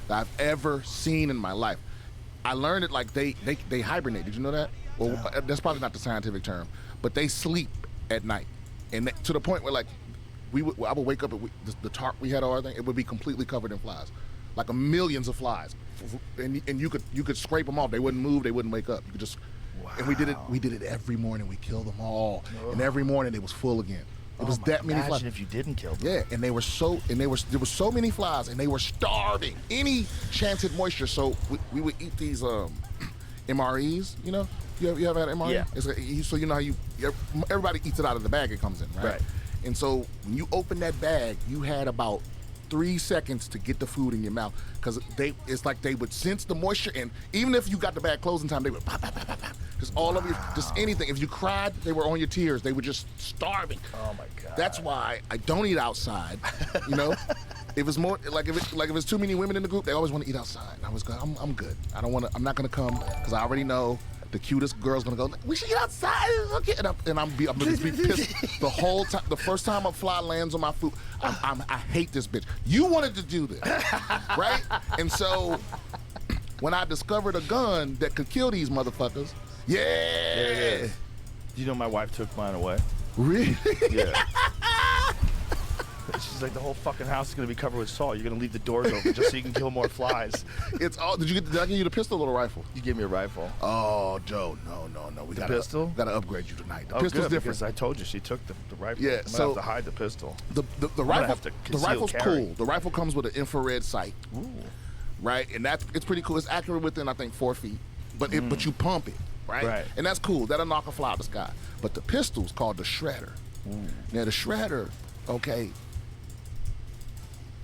S2: that I've ever seen in my life. I learned it like they hibernate. Did you know that? Well, that's probably not the scientific term, but they sleep at night, and to the point where like I would wake up the tarp we had on our thing, it would be completely covered in flies, like millions of flies, and you could scrape them off. They wouldn't move. They wouldn't wake up. You could just, and we did it every morning. We killed them all, and every morning it was full again. It was that many flies.
S1: Imagine if you didn't kill them.
S2: Yeah, and there were so many flies, and they were starving any chance at moisture. So we would eat these MREs. You know, you ever had an MRE?
S1: Yeah.
S2: It's like, so you know how everybody eats it out of the bag it comes in, right?
S1: Right.
S2: And so when you open that bag, you had about 3 seconds to get the food in your mouth, because it's like they would sense the moisture, and even if you got the bag closing time, they would pop, pop, pop, pop, pop. Just all of you, just anything. If you cried, they were on your tears. They were just starving.
S1: Oh my God.
S2: That's why I don't eat outside. You know, if it's more like if it's too many women in the group, they always want to eat outside. And I was good. I'm good. I'm not gonna come because I already know the cutest girl's gonna go, we should eat outside. Okay. And I'm gonna just be pissed the whole time. The first time a fly lands on my food, I hate this bitch. You wanted to do this, right? And so when I discovered a gun that could kill these motherfuckers, yeah.
S1: You know, my wife took mine away.
S2: Really?
S1: Yeah. She's like, the whole fucking house is gonna be covered with salt. You're gonna leave the doors open just so you can kill more flies.
S2: It's all. Did I give you the pistol or the rifle?
S1: You gave me a rifle.
S2: Oh, Joe, no. We
S1: The pistol?
S2: Gotta upgrade you tonight. The
S1: Oh,
S2: pistol's
S1: good,
S2: different.
S1: because I told you she took the rifle.
S2: Yeah,
S1: I'm gonna
S2: so-
S1: have to hide the pistol.
S2: The
S1: gonna
S2: rifle.
S1: have to
S2: The
S1: conceal
S2: rifle's
S1: carry.
S2: cool. The rifle comes with an infrared sight,
S1: Ooh.
S2: right? And it's pretty cool. It's accurate within I think 4 feet, but but you pump it, right?
S1: Right.
S2: And that's cool. That'll knock a fly out of the sky. But the pistol's called the Shredder. Now the Shredder, okay,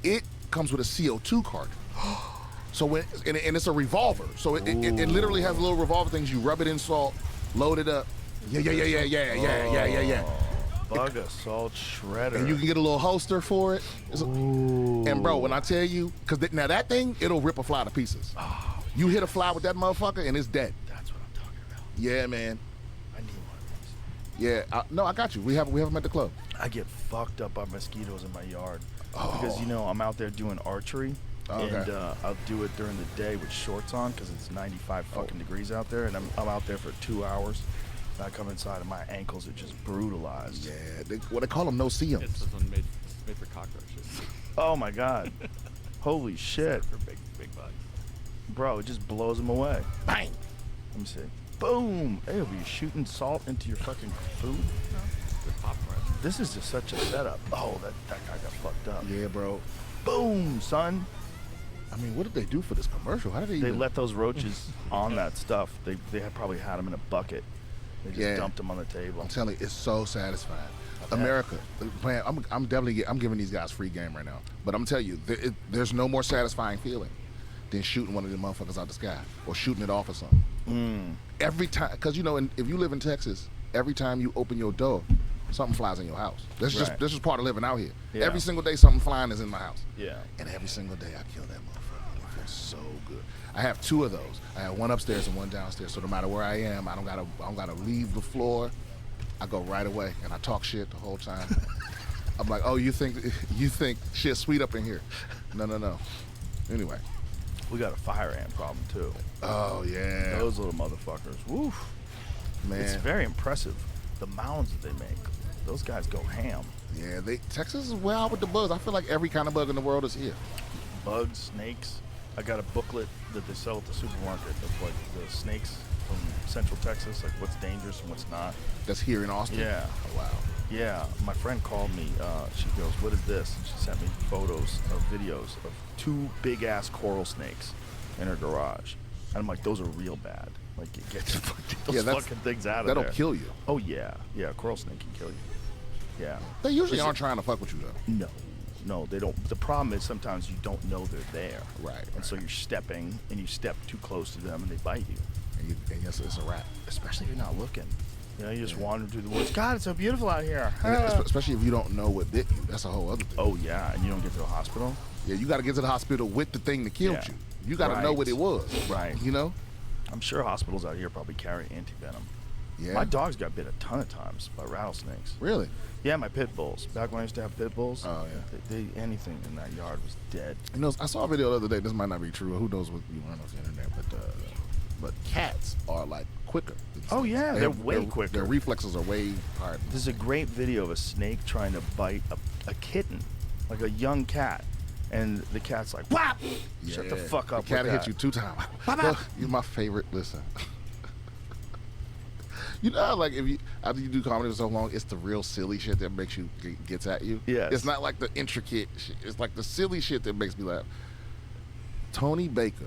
S2: it comes with a CO2 cartridge. So and it's a revolver. So it literally has little revolver things. You rub it in salt, load it up. Yeah.
S1: Bug assault shredder.
S2: And you can get a little holster for it. And bro, when I tell you, because now that thing, it'll rip a fly to pieces. You hit a fly with that motherfucker and it's dead.
S1: That's what I'm talking about.
S2: Yeah, man.
S1: I need one of these.
S2: Yeah, no, I got you. We have them at the club.
S1: I get fucked up by mosquitoes in my yard because, you know, I'm out there doing archery.
S2: Okay.
S1: And I'll do it during the day with shorts on because it's 95 fucking degrees out there, and I'm out there for 2 hours. And I come inside and my ankles are just brutalized.
S2: Yeah, they call them no-see-ums.
S3: It's this one made for cockroaches.
S1: Oh my God. Holy shit.
S3: For big bugs.
S1: Bro, it just blows them away.
S2: Bang.
S1: Let me see. Boom. Hey, are you shooting salt into your fucking food?
S3: With popcorn.
S1: This is just such a setup. Oh, that guy got fucked up.
S2: Yeah, bro.
S1: Boom, son.
S2: I mean, what did they do for this commercial? How did they
S1: They
S2: even...
S1: let those roaches on that stuff. They had probably had them in a bucket. They just
S2: Yeah.
S1: dumped them on the table.
S2: I'm telling you, it's so satisfying. America, man, I'm giving these guys free game right now. But I'm telling you, there's no more satisfying feeling than shooting one of them motherfuckers out the sky or shooting it off of something. Every time, because you know, if you live in Texas, every time you open your door, something flies in your house. This is part of living out here.
S1: Yeah.
S2: Every single day, something flying is in my house.
S1: Yeah.
S2: And every single day, I kill that motherfucker. It feels so good. I have 2 of those. I have one upstairs and one downstairs. So no matter where I am, I don't gotta leave the floor. I go right away and I talk shit the whole time. I'm like, oh, you think shit's sweet up in here? No. Anyway.
S1: We got a fire ant problem too.
S2: Oh yeah.
S1: Those little motherfuckers. Woof.
S2: Man.
S1: It's very impressive. The mounds that they make. those guys go ham.
S2: Yeah, Texas is wild with the bugs. I feel like every kind of bug in the world is here.
S1: Bugs, snakes. I got a booklet that they sell at the supermarket of like the snakes from Central Texas, like what's dangerous and what's not.
S2: That's here in Austin.
S1: Yeah.
S2: Oh, wow.
S1: Yeah, my friend called me. She goes, "What is this?" And she sent me photos of videos of 2 big ass coral snakes in her garage. And I'm like, "Those are real bad. Like, get those fucking things out of there."
S2: That'll kill you.
S1: Oh yeah, yeah. A coral snake can kill you. Yeah.
S2: They usually aren't trying to fuck with you though.
S1: No, they don't. The problem is sometimes you don't know they're there.
S2: Right.
S1: And so you're stepping, and you step too close to them, and they bite you.
S2: And yes, it's a wrap.
S1: Especially if you're not looking. You know, you just wander through the woods. God, it's so beautiful out here.
S2: Especially if you don't know what bit you. That's a whole other thing.
S1: Oh yeah, and you don't get to the hospital.
S2: Yeah, you got to get to the hospital with the thing that killed you. You got to know what it was.
S1: Right.
S2: You know?
S1: I'm sure hospitals out here probably carry anti-venom.
S2: Yeah.
S1: My dog's got bit a ton of times by rattlesnakes.
S2: Really?
S1: Yeah, my pit bulls. Back when I used to have pit bulls,
S2: Oh, yeah.
S1: they anything in that yard was dead.
S2: You know, I saw a video the other day. This might not be true. Who knows what you learn off the internet? But cats are like quicker. than
S1: Oh,
S2: snakes.
S1: yeah, they're way quicker.
S2: Their reflexes are way higher.
S1: There's a great video of a snake trying to bite a kitten, like a young cat. And the cat's like, "Whap! Shut the fuck up."
S2: The cat
S1: with
S2: hit
S1: that.
S2: you 2 times.
S1: Bop, bop.
S2: You're my favorite. Listen. You know how, like, after you do comedy for so long, it's the real silly shit that makes you gets at you.
S1: Yes.
S2: It's not like the intricate shit. It's like the silly shit that makes me laugh. Tony Baker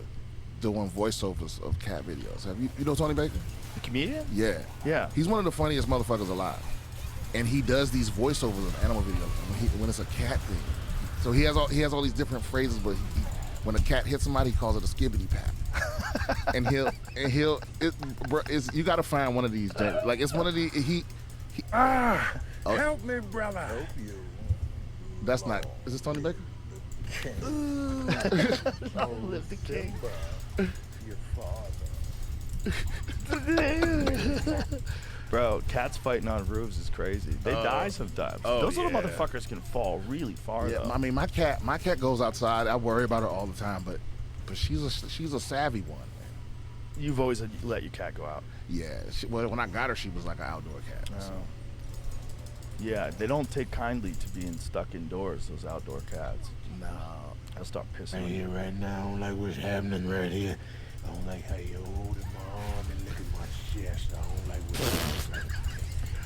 S2: doing voiceovers of cat videos. You know Tony Baker?
S1: The comedian?
S2: Yeah.
S1: Yeah.
S2: He's one of the funniest motherfuckers alive. And he does these voiceovers of animal videos when it's a cat thing. So he has all these different phrases, but when a cat hits somebody, he calls it a skibbity pap. and you got to find one of these. Like, it's one of the
S4: Help me, brother. Help you.
S2: That's not. Is this Tony Baker?
S1: Live the king.
S4: Your father.
S1: Bro, cats fighting on roofs is crazy. They die sometimes.
S4: Oh,
S1: Those little
S4: yeah.
S1: motherfuckers can fall really far.
S2: Yeah.
S1: though.
S2: I mean, my cat goes outside. I worry about her all the time, but she's a savvy one.
S1: You've always let your cat go out.
S2: Yeah. When I got her, she was like an outdoor cat. So.
S1: Yeah, they don't take kindly to being stuck indoors. Those outdoor cats.
S2: No.
S1: They'll start pissing
S4: Right
S1: on
S4: here,
S1: you.
S4: right now, I don't like what's happening right here. I don't like how you're holding my arm and look at my chest. I don't like what's happening.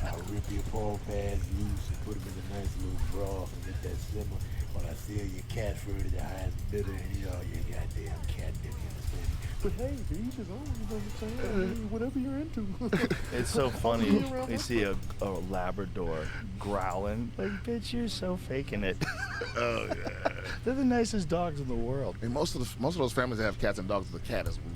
S4: I'll rip your paw pads loose and put them in a nice little broth and let that simmer while I sell your cat fur to the highest bidder and eat all your goddamn catnip, you understand me? But hey, to each his own, you know what I'm saying? I mean, whatever you're into.
S1: It's so funny. They see a Labrador growling. Like, bitch, you're so faking it.
S2: Oh yeah.
S1: They're the nicest dogs in the world.
S2: And most of those families that have cats and dogs, the cat is rude.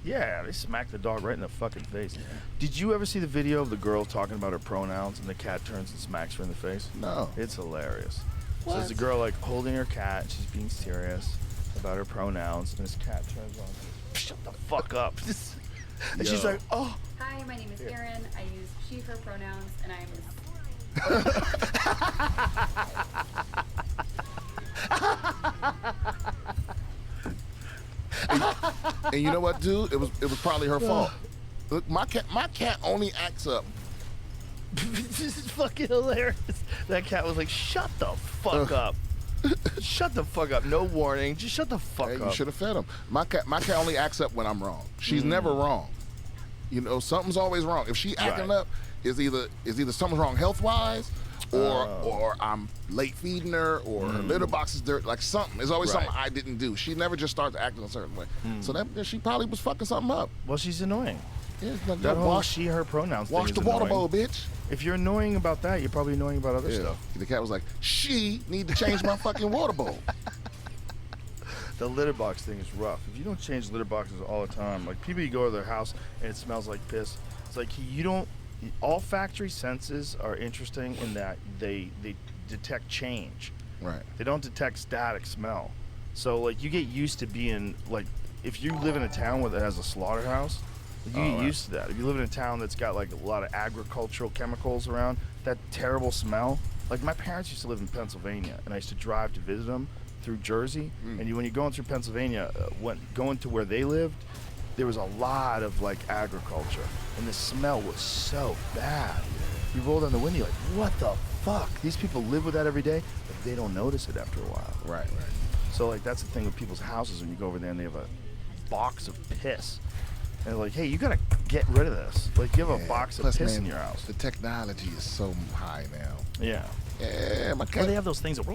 S1: Yeah, they smack the dog right in the fucking face. Did you ever see the video of the girl talking about her pronouns and the cat turns and smacks her in the face?
S2: No.
S1: It's hilarious.
S2: What?
S1: So there's a girl like holding her cat, she's being serious about her pronouns, and this cat turns on her. Shut the fuck up. And she's
S2: Yo.
S1: like, oh.
S5: Hi, my name is Erin. I use she, her pronouns, and I am
S2: And you know what, dude? It was probably her fault. Look, my cat only acts up.
S1: This is fucking hilarious. That cat was like, shut the fuck up. Shut the fuck up. No warning. Just shut the fuck
S2: Hey,
S1: up.
S2: you should have fed him. My cat only acts up when I'm wrong. She's never wrong. You know, something's always wrong. If she acting
S1: Right.
S2: up, is either something's wrong health wise, or I'm late feeding her, or her litter box is dirty. Like something. There's always
S1: Right.
S2: something I didn't do. She never just starts acting a certain way. So that she probably was fucking something up.
S1: Well, she's annoying.
S2: Yeah,
S1: That whole
S2: wash
S1: she, her pronouns
S2: wash
S1: thing
S2: the
S1: is
S2: water
S1: annoying.
S2: bowl, bitch.
S1: If you're annoying about that, you're probably annoying about other
S2: Yeah.
S1: stuff.
S2: The cat was like, she need to change my fucking water bowl.
S1: The litter box thing is rough. If you don't change litter boxes all the time, like people, you go to their house and it smells like piss. It's like you don't. Olfactory senses are interesting in that they detect change.
S2: Right.
S1: They don't detect static smell. So like you get used to being like, if you live in a town that has a slaughterhouse, you get used to that. If you live in a town that's got like a lot of agricultural chemicals around, that terrible smell. Like my parents used to live in Pennsylvania, and I used to drive to visit them through Jersey. And when you're going through Pennsylvania, going to where they lived, there was a lot of like agriculture, and the smell was so bad. You roll down the window, you're like, what the fuck? These people live with that every day, but they don't notice it after a while.
S2: Right.
S1: So like that's the thing with people's houses when you go over there and they have a box of piss. And they're like, hey, you gotta get rid of this. Like you have a box of
S2: Plus,
S1: piss
S2: man,
S1: in your house.
S2: The technology is so high now.
S1: Yeah.
S2: Yeah, my
S1: Or
S2: cat.
S1: they have those things that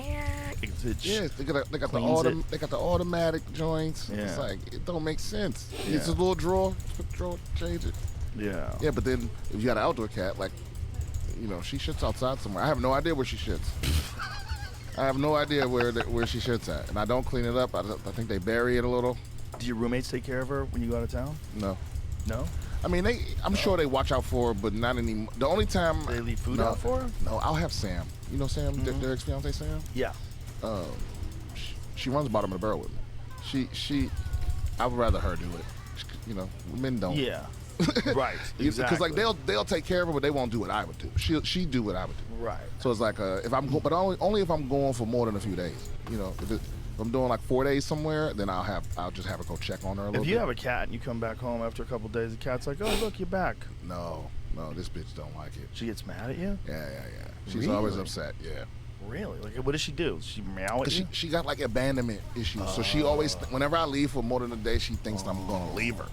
S2: Yes, they got the
S1: cleans it.
S2: they got the automatic joints.
S1: Yeah.
S2: It's like it don't make sense.
S1: Yeah.
S2: It's a little drawer, put the drawer, change it.
S1: Yeah.
S2: Yeah, but then if you got an outdoor cat, like, you know, she shits outside somewhere. I have no idea where she shits. I have no idea where she shits at, and I don't clean it up. I think they bury it a little.
S1: Do your roommates take care of her when you go out of town?
S2: No,
S1: No?
S2: I mean I'm sure they watch out for her, but not anymore. The only time
S1: They leave food
S2: no,
S1: out for her?
S2: No, I'll have Sam. You know Sam, Derek's fiance Sam.
S1: Yeah.
S2: She runs bottom of the barrel with me. She I would rather her do it. You know, men don't.
S1: Yeah. Right.
S2: Because
S1: Exactly.
S2: like they'll take care of her, but they won't do what I would do. She do what I would do.
S1: Right.
S2: So it's like if I'm but only if I'm going for more than a few days. You know, if I'm doing like 4 days somewhere, then I'll just have her go check on her a little
S1: If
S2: bit.
S1: you have a cat and you come back home after a couple days, the cat's like, oh, look, you're back.
S2: No, this bitch don't like it.
S1: She gets mad at you?
S2: Yeah. She's always
S1: Really?
S2: upset. Yeah.
S1: Really? Like, what does she do? Does she meow at you?
S2: She got like abandonment issues, so she always whenever I leave for more than a day, she thinks I'm gonna leave her.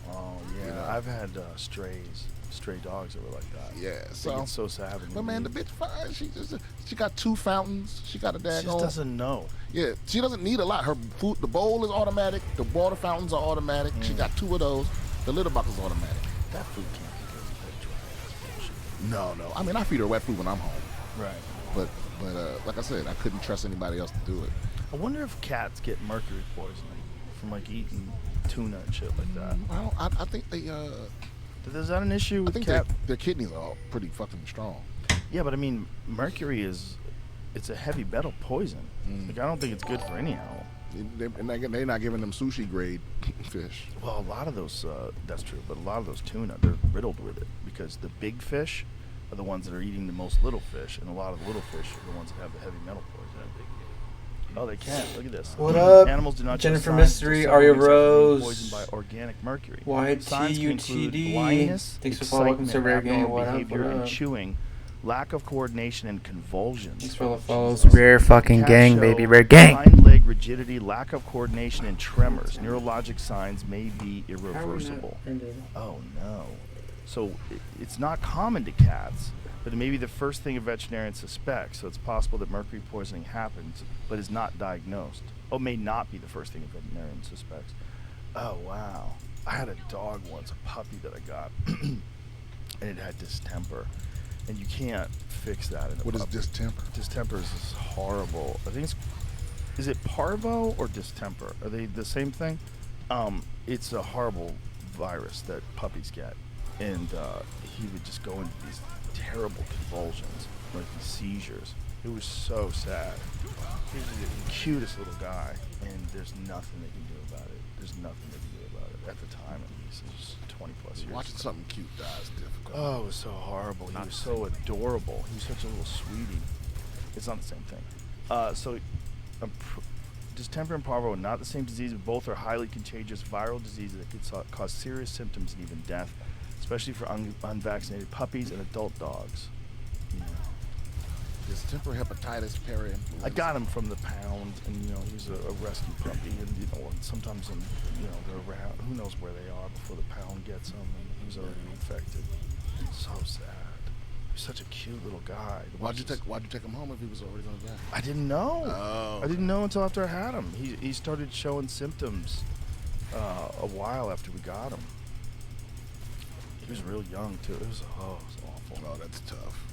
S1: Oh, yeah.
S2: You know?
S1: I've had stray dogs that were like that.
S2: Yeah.
S1: They
S2: So,
S1: get so sad when you
S2: but man, the
S1: leave.
S2: bitch fine. She got 2 fountains. She got a
S1: She just
S2: daggone.
S1: doesn't know.
S2: Yeah, she doesn't need a lot. Her food, the bowl is automatic. The water fountains are automatic. She got 2 of those. The litter box is automatic.
S1: That food can't be good with dry ass bullshit.
S2: No. I mean, I feed her wet food when I'm home.
S1: Right.
S2: But like I said, I couldn't trust anybody else to do it.
S1: I wonder if cats get mercury poisoning from like eating tuna and shit like that.
S2: I think they.
S1: Is that an issue
S2: I
S1: with
S2: think
S1: cat?
S2: their kidneys are all pretty fucking strong.
S1: Yeah, but I mean, mercury it's a heavy metal poison. Like, I don't think it's good for any animal.
S2: And they're not giving them sushi grade fish.
S1: Well, a lot of those, that's true, but a lot of those tuna, they're riddled with it because the big fish are the ones that are eating the most little fish, and a lot of the little fish are the ones that have the heavy metal poison. Oh, they can't. Look at this.
S6: What up?
S1: Animals do not show
S6: Jennifer
S1: signs
S6: Mystery,
S1: until
S6: Aria
S1: several weeks after being
S6: Rose.
S1: poisoned by organic mercury.
S6: YTUTD.
S1: Signs can include blindness,
S6: Thanks for following. Welcome to
S1: excitement,
S6: Rare Game.
S1: abnormal
S6: What up?
S1: behavior,
S6: What
S1: and
S6: up?
S1: chewing, lack of coordination, and convulsions.
S6: Thanks for all the follows.
S1: Jesus.
S6: Rare fucking
S1: Cats
S6: gang,
S1: show
S6: baby. Rare gang.
S1: Hind leg rigidity, lack of coordination, and tremors. Neurologic signs may be irreversible. Oh no. So it's not common to cats, but it may be the first thing a veterinarian suspects. So it's possible that mercury poisoning happens, but is not diagnosed. Oh, may not be the first thing a veterinarian suspects. Oh wow. I had a dog once, a puppy that I got, and it had distemper, and you can't fix that in a
S2: What is
S1: puppy.
S2: distemper?
S1: Distemper is horrible. I think is it parvo or distemper? Are they the same thing? It's a horrible virus that puppies get, and he would just go into these terrible convulsions, like these seizures. It was so sad. He was the cutest little guy, and there's nothing they can do about it. There's nothing they can do about it at the time. At least it was 20 plus years.
S2: Watching
S1: ago.
S2: something cute die is difficult.
S1: Oh, it was so horrible. He was so adorable. He was such a little sweetie. It's not the same thing. Distemper and parvo are not the same disease, but both are highly contagious viral diseases that could cause serious symptoms and even death, especially for unvaccinated puppies and adult dogs. Yeah.
S2: Distemper, hepatitis, parainfluenza.
S1: I got him from the pound, and he was a rescue puppy, and sometimes they're around. Who knows where they are before the pound gets them, and he was already infected. So sad. He was such a cute little guy.
S2: Why'd you take him home if he was already gonna die?
S1: I didn't know.
S2: Oh.
S1: I didn't know until after I had him. He started showing symptoms a while after we got him. He was real young too. It was awful.
S2: Oh, that's tough.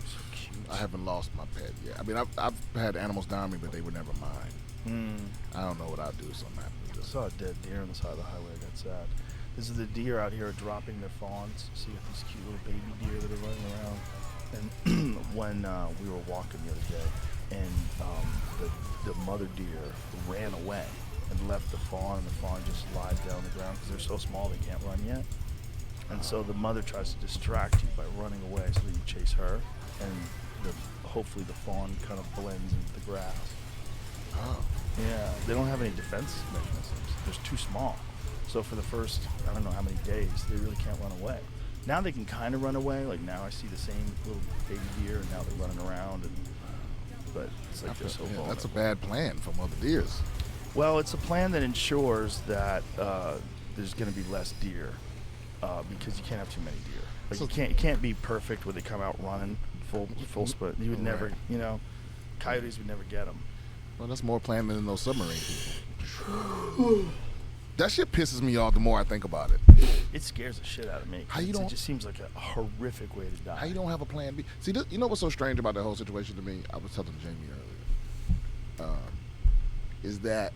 S1: So cute.
S2: I haven't lost my pet yet. I mean, I've had animals die on me, but they were never mine. I don't know what I'd do if something happened to
S1: I
S2: them.
S1: saw a dead deer on the side of the highway. I got sad. This is the deer out here dropping their fawns. So you got these cute little baby deer that are running around. And when we were walking the other day, and the mother deer ran away and left the fawn, and the fawn just lies down on the ground because they're so small they can't run yet. And so the mother tries to distract you by running away so that you chase her, and hopefully the fawn kind of blends into the grass.
S2: Oh.
S1: Yeah, they don't have any defense mechanisms. They're too small. So for the first, I don't know how many days, they really can't run away. Now they can kind of run away. Like now I see the same little baby deer, and now they're running around. But it's like they're so
S2: Yeah,
S1: vulnerable.
S2: that's a bad plan for mother deers.
S1: Well, it's a plan that ensures that there's going to be less deer because you can't have too many deer. Like
S2: So-
S1: you can't be perfect when they come out running full split. You would never,
S2: Right.
S1: Coyotes would never get them.
S2: Well, that's more planned than those submarine people. That shit pisses me off the more I think about it.
S1: It scares the shit out of me. 'Cause
S2: How you
S1: it
S2: don't-
S1: just seems like a horrific way to die.
S2: How you don't have a plan B? See, you know what's so strange about that whole situation to me? I was telling Jamie earlier. Is that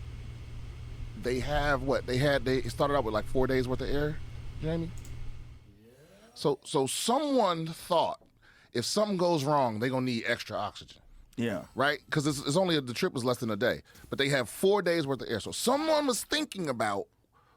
S2: they have what they had? They started out with like 4 days worth of air, Jamie. So someone thought if something goes wrong, they're gonna need extra oxygen,
S1: Yeah.
S2: right? Because it's only the trip was less than a day, but they have 4 days worth of air. So someone was thinking about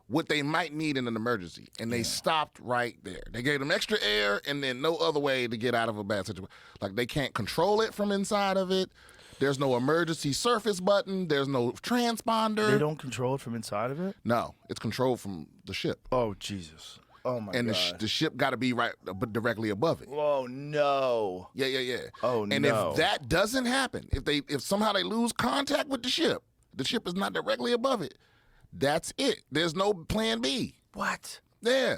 S2: what they might need in an emergency, and they stopped right there. They gave them extra air, and then no other way to get out of a bad situation. Like they can't control it from inside of it. There's no emergency surface button. There's no transponder.
S1: They don't control it from inside of it?
S2: No, it's controlled from the ship,
S1: Oh, Jesus. Oh, my
S2: and
S1: God.
S2: the ship got to be right directly above it.
S1: Oh, no.
S2: Yeah.
S1: Oh,
S2: and
S1: no.
S2: if that doesn't happen, if somehow they lose contact with the ship is not directly above it. That's it. There's no plan B.
S1: What?
S2: Yeah.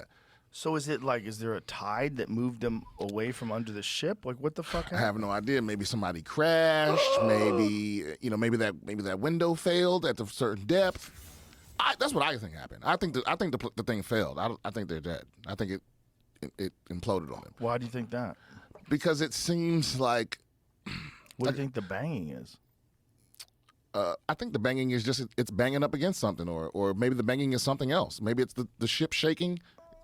S1: So is there a tide that moved them away from under the ship? Like, what the fuck
S2: I
S1: happened?
S2: have no idea. Maybe somebody crashed. Maybe maybe that window failed at a certain depth. That's what I think happened. I think the thing failed. I think they're dead. I think it imploded on them
S1: Why do you think that?
S2: because it seems like
S1: What do you think the banging is?
S2: I think the banging is just it's banging up against something, or maybe the banging is something else. Maybe it's the ship shaking.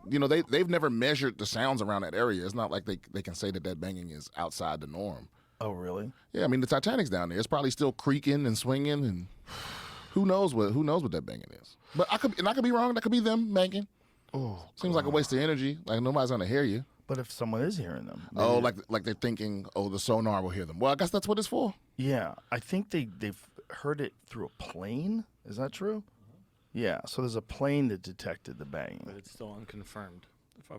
S2: They've never measured the sounds around that area. It's not like they can say that banging is outside the norm.
S1: Oh, really?
S2: Yeah, I mean the Titanic's down there. It's probably still creaking and swinging, and who knows what that banging is. But I could be wrong. That could be them banging.
S1: Oh,
S2: Seems like a waste of energy. Like nobody's gonna hear you.
S1: but if someone is hearing them.
S2: Oh,
S1: maybe-
S2: like they're thinking, oh, the sonar will hear them. Well, I guess that's what it's for.
S1: Yeah, I think they've heard it through a plane. Is that true? Yeah, so there's a plane that detected the
S3: But
S1: banging.
S3: it's still unconfirmed.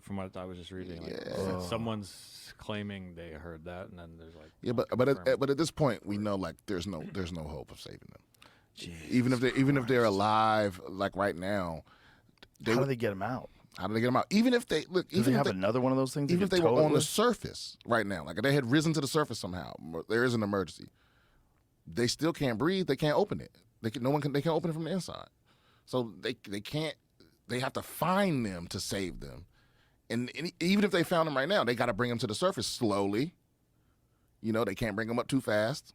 S3: From what I was just reading, like,
S2: Yeah.
S3: someone's claiming they heard that, and then there's like
S2: Yeah, but at this point, we know like there's no hope of saving them.
S1: Jeez.
S2: Even if they're alive, like right now,
S1: How do they get them out?
S2: how do they get them out? Even if they look,
S1: Do they have another one of those things?
S2: even if
S1: could
S2: they were
S1: tow it
S2: on the
S1: with?
S2: surface right now, like if they had risen to the surface somehow, there is an emergency. They still can't breathe. They can't open it. They can't open it from the inside. So they can't. They have to find them to save them. And even if they found them right now, they got to bring them to the surface slowly. They can't bring them up too fast.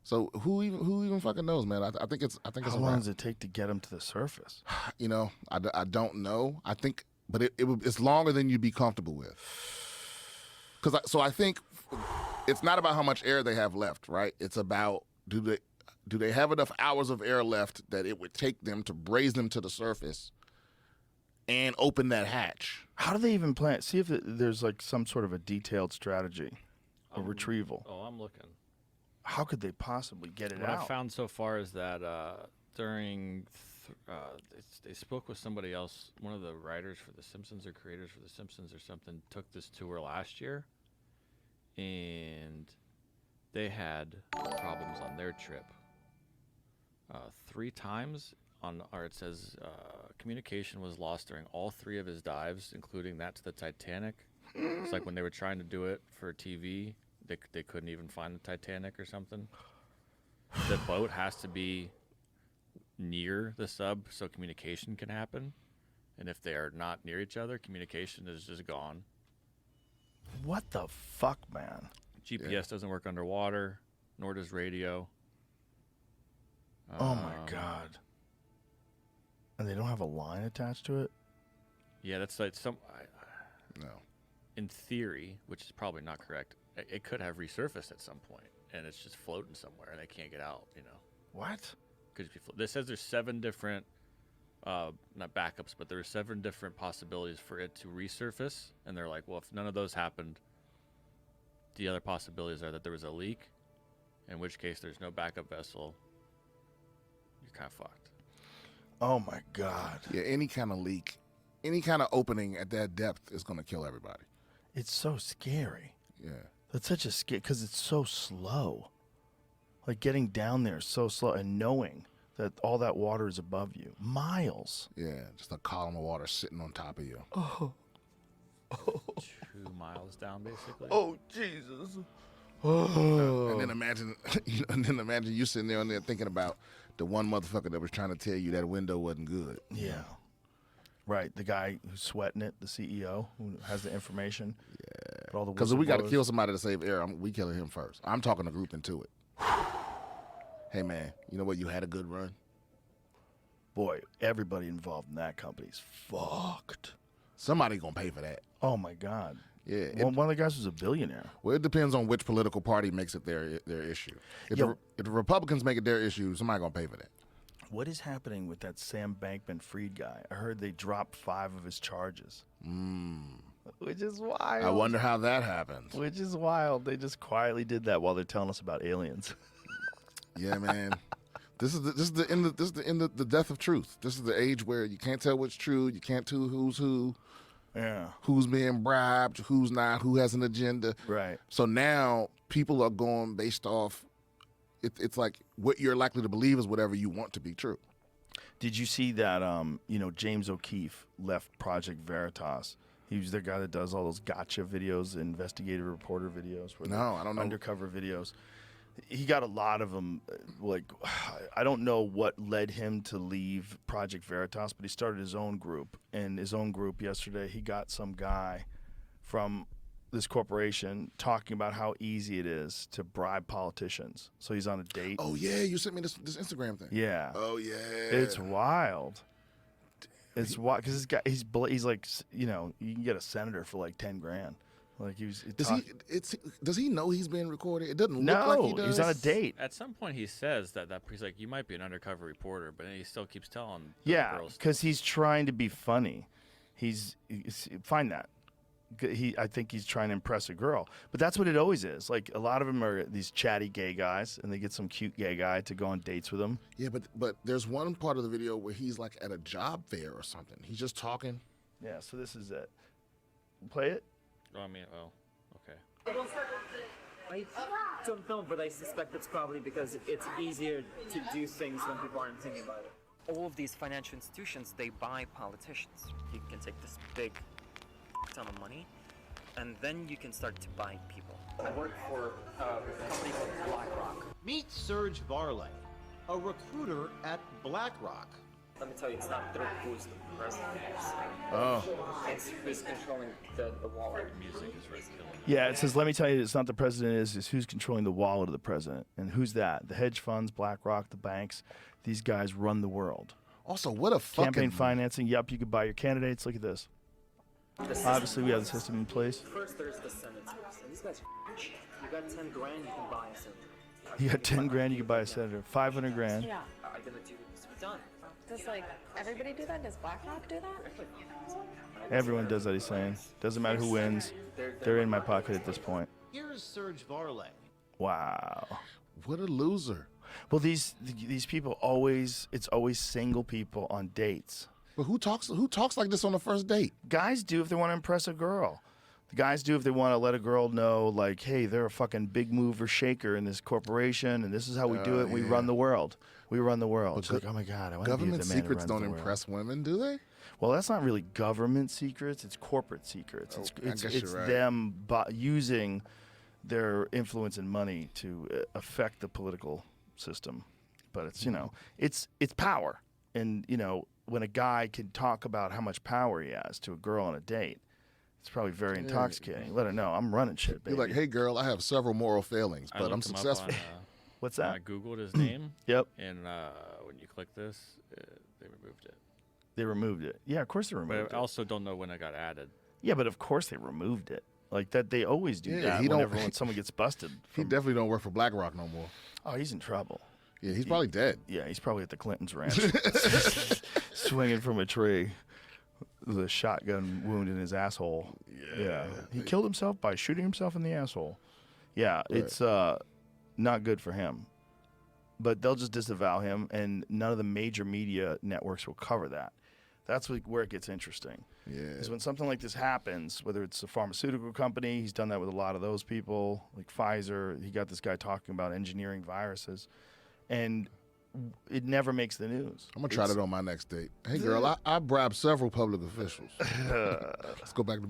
S2: So who even fucking knows, man? I think it's
S1: How
S2: a
S1: long
S2: wrap.
S1: does it take to get them to the surface?
S2: I don't know. I think, but it's longer than you'd be comfortable with. So I think it's not about how much air they have left, right? It's about do they have enough hours of air left that it would take them to raise them to the surface and open that hatch.
S1: How do they even plan? See if there's like some sort of a detailed strategy of retrieval.
S3: Oh, I'm looking.
S1: How could they possibly get it
S3: What
S1: out?
S3: I found so far is that during they spoke with somebody else, one of the writers for The Simpsons or creators for The Simpsons or something, took this tour last year, and they had problems on their trip 3 times. It says communication was lost during all 3 of his dives, including that to the Titanic. It's like when they were trying to do it for TV, they couldn't even find the Titanic or something. The boat has to be near the sub so communication can happen. And if they are not near each other, communication is just gone.
S1: What the fuck, man?
S3: GPS doesn't work underwater, nor does radio.
S1: Oh my god. And they don't have a line attached to it?
S3: Yeah, that's like
S2: No.
S3: in theory, which is probably not correct. It could have resurfaced at some point, and it's just floating somewhere, and they can't get out.
S1: What?
S3: Could just be this says there's 7 different, not backups, but there are 7 different possibilities for it to resurface, and they're like, well, if none of those happened, the other possibilities are that there was a leak, in which case there's no backup vessel. You're kind of fucked.
S1: Oh my god.
S2: Yeah, any kind of leak any kind of opening at that depth is going to kill everybody.
S1: It's so scary.
S2: Yeah.
S1: That's such a scare because it's so slow. Like getting down there is so slow, and knowing that all that water is above you, miles.
S2: Yeah, just a column of water sitting on top of you.
S3: 2 miles down, basically.
S1: Oh Jesus!
S2: And then imagine, you sitting there on there thinking about the one motherfucker that was trying to tell you that window wasn't good.
S1: Yeah. Right, the guy who's sweating it, the CEO who has the information. Yeah.
S2: Because if we got to kill somebody to save air, we killing him first. I'm talking the group into it. Hey man, you know what? You had a good run.
S1: Boy, everybody involved in that company's fucked.
S2: Somebody gonna pay for that.
S1: Oh my God.
S2: Yeah.
S1: One of the guys was a billionaire.
S2: Well, it depends on which political party makes it their issue. If
S1: Yo.
S2: the Republicans make it their issue, somebody gonna pay for that.
S1: What is happening with that Sam Bankman-Fried guy? I heard they dropped 5 of his charges. Which is wild.
S2: I wonder how that happens.
S1: Which is wild. They just quietly did that while they're telling us about aliens.
S2: Yeah, man. This is the end of the death of truth. This is the age where you can't tell what's true. You can't tell who's who.
S1: Yeah.
S2: Who's being bribed, who's not, who has an agenda.
S1: Right.
S2: So now people are going based off. It's like what you're likely to believe is whatever you want to be true.
S1: Did you see that? James O'Keefe left Project Veritas. He was the guy that does all those gotcha videos, investigative reporter videos.
S2: No, I don't know.
S1: Undercover videos. He got a lot of them. I don't know what led him to leave Project Veritas, but he started his own group. And his own group yesterday, he got some guy from this corporation talking about how easy it is to bribe politicians. So he's on a date.
S2: Oh yeah, you sent me this Instagram thing.
S1: Yeah.
S2: Oh yeah.
S1: It's wild. It's wild because this guy, he's like, you can get a senator for like 10 grand. Like
S2: does he know he's being recorded? It doesn't
S1: no,
S2: look like he does.
S1: he's on a date.
S3: At some point, he says that he's like, you might be an undercover reporter, but then he still keeps telling.
S1: Yeah,
S3: girls
S1: because he's trying to be funny. Find that. I think he's trying to impress a girl, but that's what it always is. Like a lot of them are these chatty gay guys, and they get some cute gay guy to go on dates with them.
S2: Yeah, but there's one part of the video where he's like at a job fair or something. He's just talking.
S1: Yeah, so this is it. Play it.
S3: Oh, okay.
S6: I don't know, but I suspect it's probably because it's easier to do things when people aren't thinking about it.
S7: All of these financial institutions, they buy politicians. You can take this big ton of money, and then you can start to buy people. I work for a company called BlackRock.
S8: Meet Serge Varley, a recruiter at BlackRock.
S7: Let me tell you, it's not through who's the president.
S2: Oh.
S7: It's who's controlling the wallet.
S3: Music is right killing.
S1: Yeah, it says, let me tell you, it's not the president, it's who's controlling the wallet of the president. And who's that? The hedge funds, BlackRock, the banks. These guys run the world.
S2: Also, what a fucking
S1: Campaign financing. Yep, you could buy your candidates. Look at this. Obviously, we have the system in place.
S7: First, there's the senators. And these guys are rich. You got 10 grand, you can buy a senator.
S1: You got 10 grand, you can buy a senator. 500 grand.
S9: Yeah.
S7: I'm gonna do this. We're done.
S9: Does everybody do that? Does BlackRock do that?
S1: Everyone does that, he's saying. Doesn't matter who wins. They're in my pocket at this point.
S8: Here's Serge Varley.
S1: Wow.
S2: What a loser.
S1: Well, these people it's always single people on dates.
S2: But who talks like this on the first date?
S1: Guys do if they want to impress a girl. The guys do if they want to let a girl know, like, hey, they're a fucking big mover shaker in this corporation, and this is how we do it. We run the world. We run the world. It's like, oh my God, I want to be the
S2: Government
S1: man who
S2: secrets
S1: runs
S2: don't
S1: the world.
S2: impress women, do they?
S1: Well, that's not really government secrets. It's corporate secrets.
S2: I guess
S1: It's
S2: you're right.
S1: them using their influence and money to affect the political system. But it's it's power, and when a guy can talk about how much power he has to a girl on a date, it's probably very intoxicating. Let her know I'm running shit, baby.
S2: You're like, hey girl, I have several moral failings,
S3: I
S2: but I'm
S3: looked him up
S2: successful.
S1: What's
S3: I
S1: that?
S3: Googled his name,
S1: Yep,
S3: and when you click this, they removed it.
S1: they removed it. Yeah, of course they
S3: But
S1: removed
S3: I
S1: it.
S3: also don't know when it got added.
S1: Yeah, but of course they removed it. Like that, they always do
S2: Yeah,
S1: that
S2: he don't-
S1: whenever when someone gets busted.
S2: He definitely don't work for BlackRock no more.
S1: Oh, he's in trouble.
S2: Yeah, he's probably dead.
S1: Yeah, he's probably at the Clintons' ranch, swinging from a tree with a shotgun wound in his asshole. Yeah. He killed himself by shooting himself in the asshole. Yeah, it's not good for him. But they'll just disavow him, and none of the major media networks will cover that. That's where it gets interesting.
S2: Yeah.
S1: Is when something like this happens, whether it's a pharmaceutical company, he's done that with a lot of those people, like Pfizer. He got this guy talking about engineering viruses, and it never makes the news.
S2: I'm gonna try that on my next date. Hey, girl, I bribed several public officials. Let's go back to